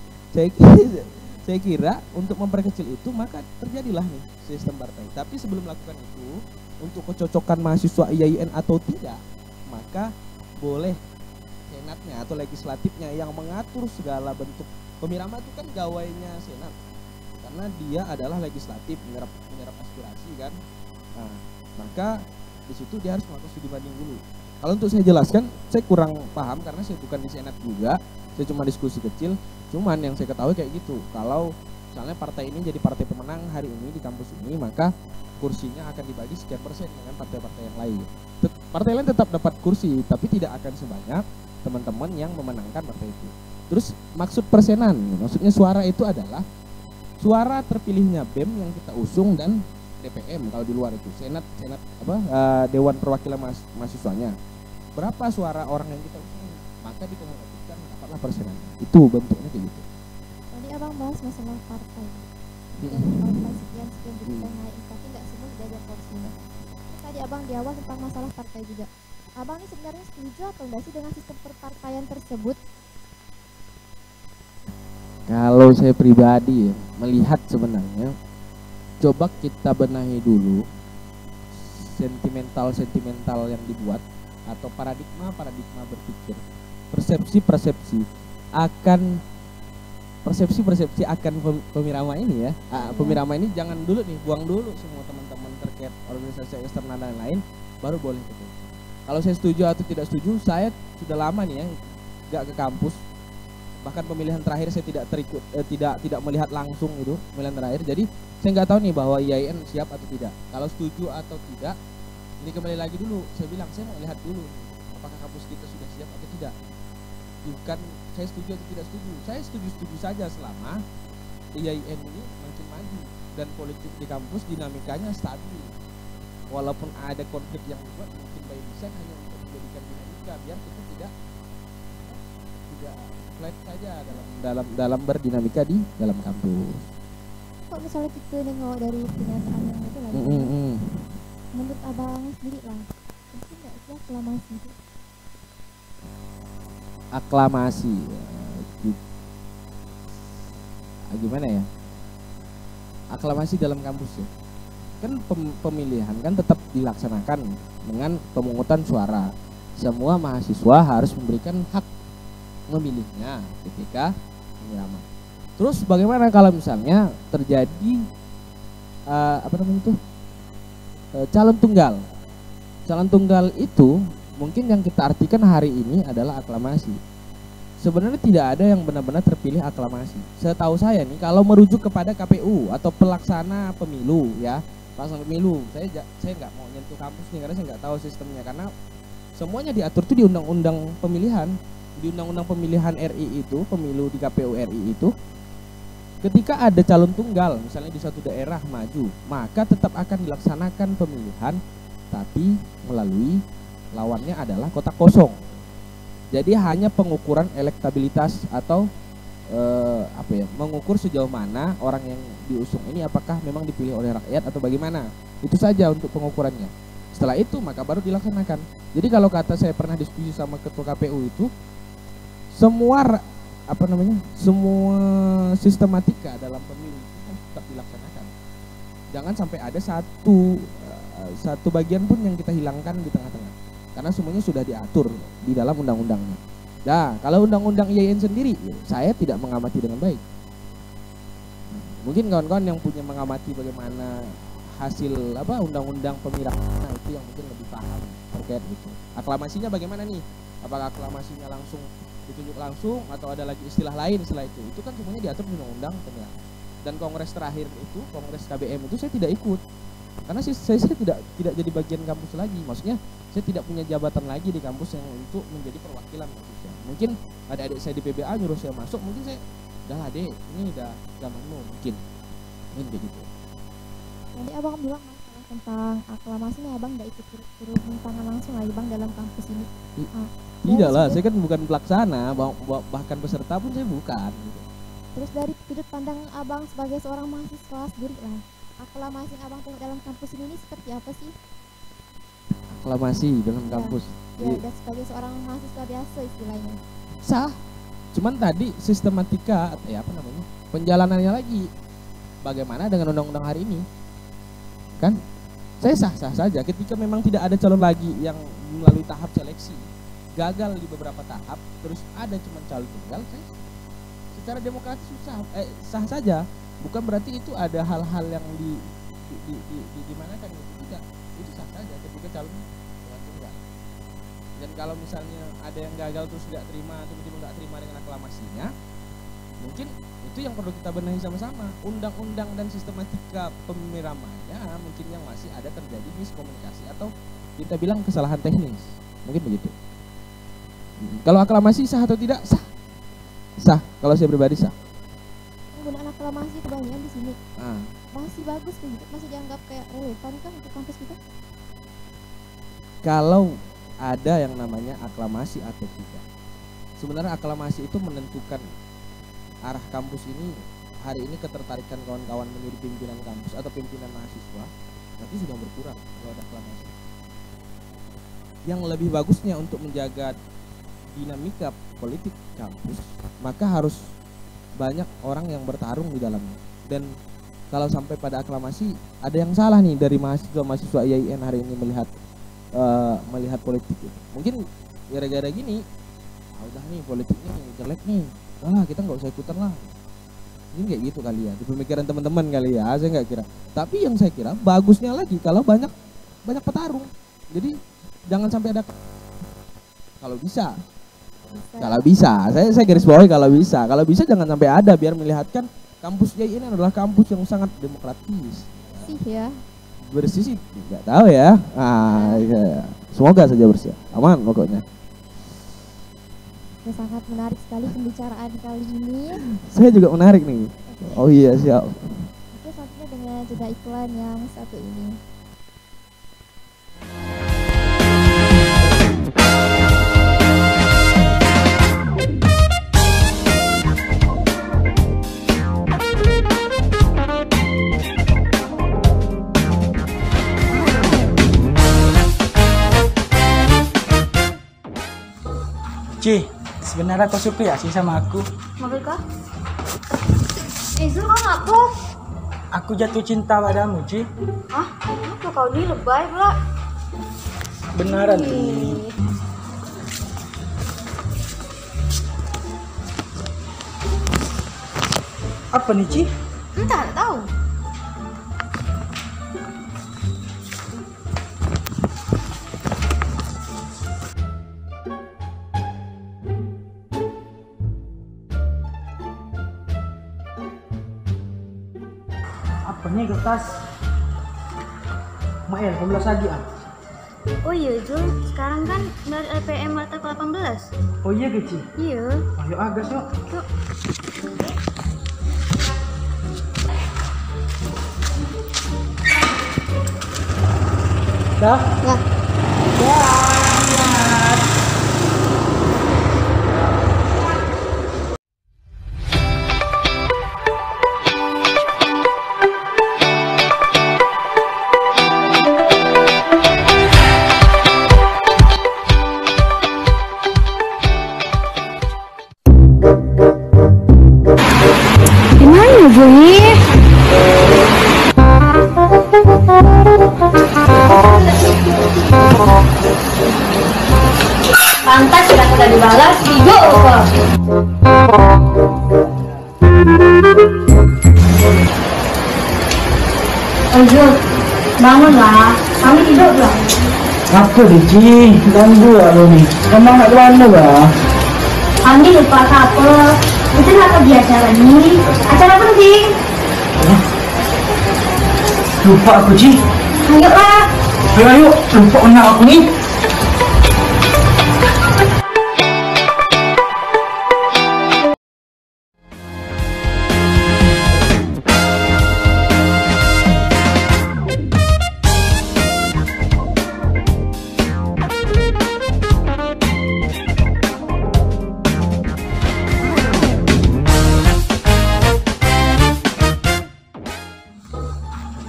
saya kira untuk memperkecil itu maka terjadilah nih sistem partai. Tapi sebelum melakukan itu, untuk kecocokan mahasiswa IAIN atau tidak, maka boleh senatnya atau legislatifnya yang mengatur segala bentuk pemirama itu kan gawainya senat. Karena dia adalah legislatif menyerap aspirasi kan. Nah, maka di situ dia harus melakukan studi banding dulu. Kalau untuk saya jelaskan, saya kurang paham karena saya bukan di senat juga. Saya cuma diskusi kecil. Cuman yang saya ketahui kayak gitu. Kalau misalnya partai ini jadi partai pemenang hari ini di kampus ini, maka kursinya akan dibagi sekian persen dengan partai-partai yang lain. Partai lain tetap dapat kursi, tapi tidak akan sebanyak teman-teman yang memenangkan partai itu. Terus maksud persenan, maksudnya suara itu adalah suara terpilihnya BEM yang kita usung dan DPM kalau di luar itu senat Dewan Perwakilan Mahasiswanya. Berapa suara orang yang kita usung, maka dikomodasikan dapatlah persenan. Itu bentuknya kayak gitu. Tadi abang bahas masalah partai. Partai sekian jadi kita naik, tapi nggak semua diajarkan abang di awal tentang masalah partai juga. Abang ini sebenarnya setuju atau enggak sih dengan sistem perpartaian tersebut? Kalau saya pribadi ya, melihat sebenarnya, coba kita benahi dulu sentimental yang dibuat atau paradigma berpikir, persepsi akan pemirama ini ya. Pemirama ini jangan dulu nih, buang dulu semua teman-teman terkait organisasi eksternal dan lain, baru boleh ketemu. Kalau saya setuju atau tidak setuju, saya sudah lama nih ya nggak ke kampus. Bahkan pemilihan terakhir saya tidak melihat langsung itu pemilihan terakhir. Jadi saya nggak tahu nih bahwa IAIN siap atau tidak. Kalau setuju atau tidak, ini kembali lagi dulu. Saya bilang saya mau lihat dulu apakah kampus kita sudah siap atau tidak. Bukan saya setuju atau tidak setuju. Saya setuju saja selama IAIN ini makin maju dan politik di kampus dinamikanya stabil. Walaupun ada konflik yang dibuat mungkin by design hanya untuk menjadikan dinamika biar kita tidak flat saja dalam berdinamika di dalam kampus. Kok misalnya kita nengok dari pernyataan yang itu lagi, menurut abang sendiri lah, mungkin nggak sih aklamasi itu? Aklamasi, gimana ya? Aklamasi dalam kampus ya. Kan pemilihan kan tetap dilaksanakan dengan pemungutan suara. Semua mahasiswa harus memberikan hak memilihnya ketika penyiraman. Terus bagaimana kalau misalnya terjadi calon tunggal? Calon tunggal itu mungkin yang kita artikan hari ini adalah aklamasi. Sebenarnya tidak ada yang benar-benar terpilih aklamasi. Setahu saya nih, kalau merujuk kepada KPU atau pelaksana pemilu ya, pelaksana pemilu, saya nggak mau nyentuh kampus nih karena saya nggak tahu sistemnya, karena semuanya diatur tuh di undang-undang pemilihan. Di undang-undang pemilihan RI itu, pemilu di KPU RI itu, ketika ada calon tunggal misalnya di suatu daerah maju, maka tetap akan dilaksanakan pemilihan, tapi melalui lawannya adalah kotak kosong. Jadi hanya pengukuran elektabilitas atau mengukur sejauh mana orang yang diusung ini apakah memang dipilih oleh rakyat atau bagaimana. Itu saja untuk pengukurannya. Setelah itu maka baru dilaksanakan. Jadi kalau kata saya pernah diskusi sama ketua KPU itu, semua semua sistematika dalam pemilu itu harus tetap dilaksanakan. Jangan sampai ada satu bagian pun yang kita hilangkan di tengah-tengah, karena semuanya sudah diatur di dalam undang-undangnya. Nah, kalau undang-undang IAIN sendiri, saya tidak mengamati dengan baik. Mungkin kawan-kawan yang punya mengamati bagaimana hasil undang-undang pemilihan itu yang mungkin lebih paham terkait itu. Aklamasinya bagaimana nih? Apakah aklamasinya langsung ditunjuk langsung atau ada lagi istilah lain setelah itu? Itu kan semuanya diatur di undang-undang pemilihan. Dan kongres terakhir itu, kongres KBM itu saya tidak ikut. Karena saya tidak jadi bagian kampus lagi. Maksudnya saya tidak punya jabatan lagi di kampus yang untuk menjadi perwakilan kampusnya. Mungkin adik-adik saya di PBA nyuruh saya masuk, mungkin saya udah adek, ini udah zamanmu mungkin kayak gitu. Tadi abang bilang masalah tentang aklamasi nih, abang nggak ikut turun tangan langsung lagi bang dalam kampus ini. Tidak lah, saya kan bukan pelaksana, bahkan peserta pun saya bukan. Terus dari sudut pandang abang sebagai seorang mahasiswa sendiri lah, aklamasi yang abang tengok dalam kampus ini seperti apa sih? Aklamasi dalam kampus? Ya, dan sebagai seorang mahasiswa biasa istilahnya. Sah, cuman tadi sistematika, penjalanannya lagi. Bagaimana dengan undang-undang hari ini? Kan saya sah-sah saja ketika memang tidak ada calon lagi yang melalui tahap seleksi, gagal di beberapa tahap, terus ada cuma calon tunggal, saya secara demokratis sah saja. Bukan berarti itu ada hal-hal yang dimana kan tidak, itu sah saja ketika calon tunggal. Dan kalau misalnya ada yang gagal terus nggak terima atau tiba-tiba nggak terima dengan aklamasinya, mungkin itu yang perlu kita benahi sama-sama, undang-undang dan sistematika pemiramannya mungkin yang masih ada terjadi miskomunikasi atau kita bilang kesalahan teknis, mungkin begitu. Kalau aklamasi sah atau tidak? Sah. Kalau saya pribadi sah. Penggunaan aklamasi kebanyakan di sini masih bagus begitu, masih dianggap kayak relevan kan untuk kampus kita? Kalau ada yang namanya aklamasi atau tidak, sebenarnya aklamasi itu menentukan arah kampus ini. Hari ini ketertarikan kawan-kawan menjadi pimpinan kampus atau pimpinan mahasiswa nanti sudah berkurang kalau ada aklamasi. yang lebih bagusnya untuk menjaga dinamika politik kampus, maka harus banyak orang yang bertarung di dalamnya. Dan kalau sampai pada aklamasi, ada yang salah nih dari mahasiswa IAIN hari ini melihat politik. Mungkin gara-gara gini, udah nih politiknya jelek nih, kita nggak usah ikutan lah. Ini kayak gitu kali ya, di pemikiran teman-teman kali ya, saya nggak kira. Tapi yang saya kira bagusnya lagi kalau banyak petarung. Jadi jangan sampai ada, kalau bisa. Saya garis bawahi kalau bisa jangan sampai ada, biar melihatkan kampus IAIN adalah kampus yang sangat demokratis. Bersih sih nggak tahu ya. Ya. Semoga saja bersih, aman pokoknya. Sangat menarik sekali pembicaraan kali ini. Saya juga menarik nih. Oh iya, siap. Oke, selanjutnya dengan jeda iklan yang satu ini. Ci, sebenarnya kau suka ya sih sama aku? Mobil kah? Zul, kau ngaku? Aku jatuh cinta padamu, Ci. Hah? Kenapa kau ini lebay pula? Beneran nih. Apa nih, Ci? Entah, tak tahu. Apa nih kertas? Mael, 12 lagi ah. Oh iya Zul, sekarang kan dari LPM mata ke-18. Oh iya Ci? Iya. Ayo agas yuk. Yuk. Dah? Ya. Gimana Juni? Pantas sudah tidak dibalas, tidur kok. Ojo, bangunlah. Kami tidur belum? Apa Ci? Ganggu aku nih. Emang nak kemana bah? Kami lupa apa. Itu nggak pergi acara ini. Acara penting. Lupa aku Ci. Ayolah. Ayo, lupa anak aku nih.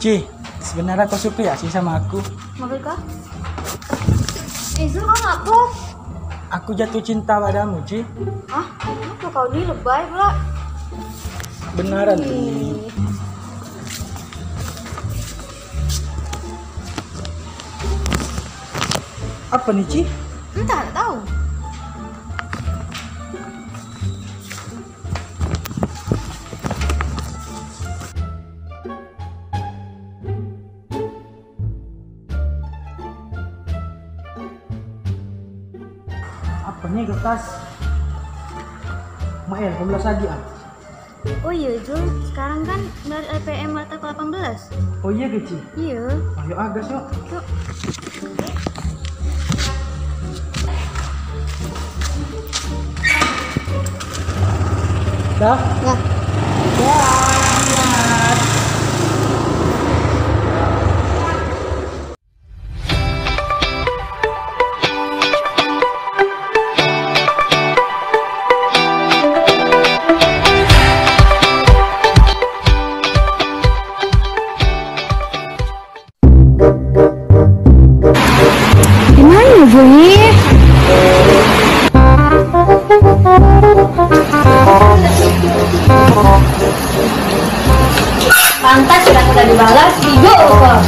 Ci, sebenarnya kau suka ya sih sama aku? Mobil kah? Zul, kau ngaku? Aku jatuh cinta padamu, Ci. Hah? Kenapa kau ini lebay pula? Beneran nih. Apa nih, Ci? Entah, tak tahu. Apa nih kertas? Mael, 12 lagi ah. Oh iya Zul, sekarang kan dari LPM mata ke-18. Oh iya Ci? Iya. Ayo agas yuk. Yuk. Dah? Ya. Gimana ya Juli. Pantas sudah tidak dibalas, tidur kok.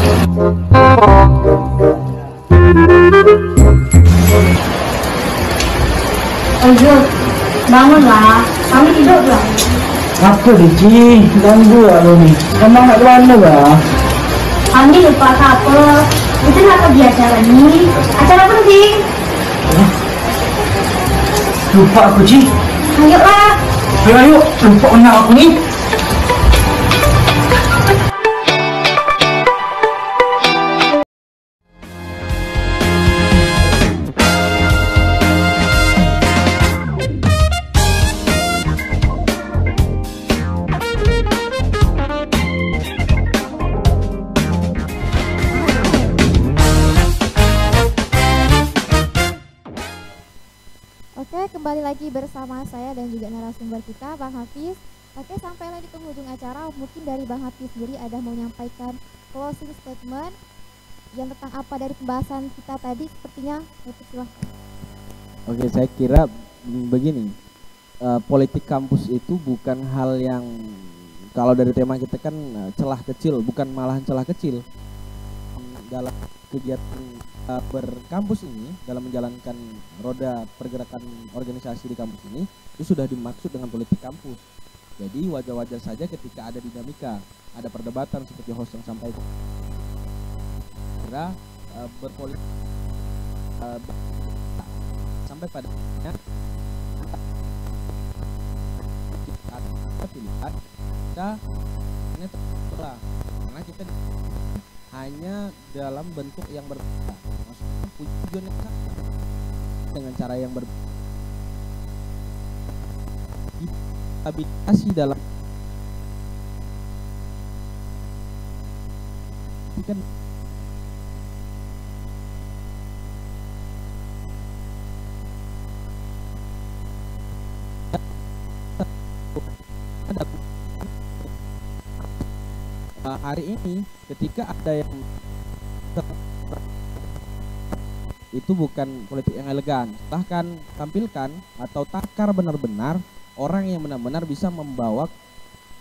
Ayo, bangunlah. Kami tidur belum? Apa Diki? Ganggu aku nih. Emang nak kemana bah? Kami lupa apa. Itu nak pergi acara ini. Acara penting. Lupa aku Ci. Ayolah. Ayo, lupa anak aku nih. Oke, kembali lagi bersama saya dan juga narasumber kita, Bang Hafiz. Oke, sampailah di penghujung acara. Mungkin dari Bang Hafiz sendiri ada mau menyampaikan closing statement yang tentang apa dari pembahasan kita tadi, sepertinya silahkan. Oke, saya kira begini, politik kampus itu bukan hal yang, kalau dari tema kita kan celah kecil, bukan malahan celah kecil. Dalam kegiatan berkampus ini, dalam menjalankan roda pergerakan organisasi di kampus ini, itu sudah dimaksud dengan politik kampus. Jadi wajar-wajar saja ketika ada dinamika, ada perdebatan seperti host yang sampaikan. Kira berpolitik sampai pada pilihan kita hanya terbelah, karena kita hanya dalam bentuk yang berbeda, maksudnya tujuan yang sama dengan cara yang berbeda. Stabilisasi dalam kan hari ini ketika ada yang itu bukan politik yang elegan, bahkan tampilkan atau takar benar-benar orang yang benar-benar bisa membawa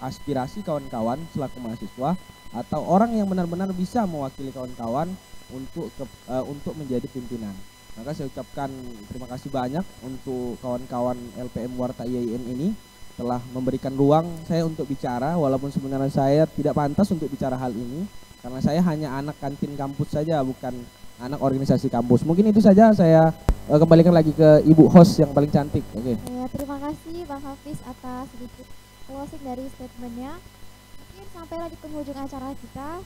aspirasi kawan-kawan selaku mahasiswa, atau orang yang benar-benar bisa mewakili kawan-kawan untuk menjadi pimpinan. Maka saya ucapkan terima kasih banyak untuk kawan-kawan LPM Warta IAIN ini telah memberikan ruang saya untuk bicara, walaupun sebenarnya saya tidak pantas untuk bicara hal ini karena saya hanya anak kantin kampus saja, bukan anak organisasi kampus. Mungkin itu saja, saya kembalikan lagi ke Ibu host yang paling cantik. Oke. Ya, terima kasih Bang Hafiz atas sedikit closing dari statementnya. Mungkin sampailah di penghujung acara kita.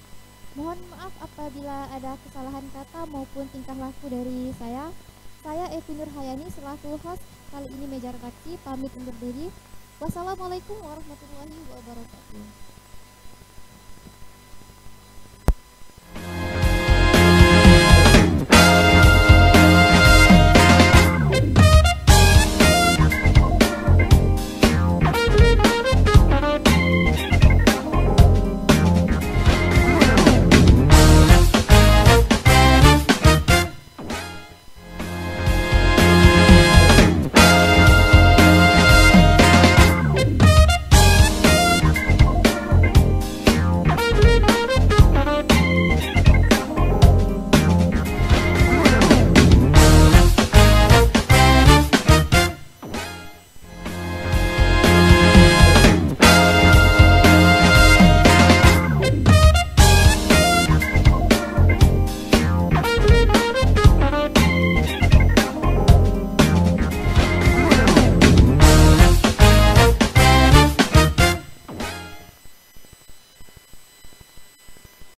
Mohon maaf apabila ada kesalahan kata maupun tingkah laku dari saya. Saya Evi Nurhayani selaku host kali ini meja redaksi pamit undur diri. Wassalamualaikum warahmatullahi wabarakatuh.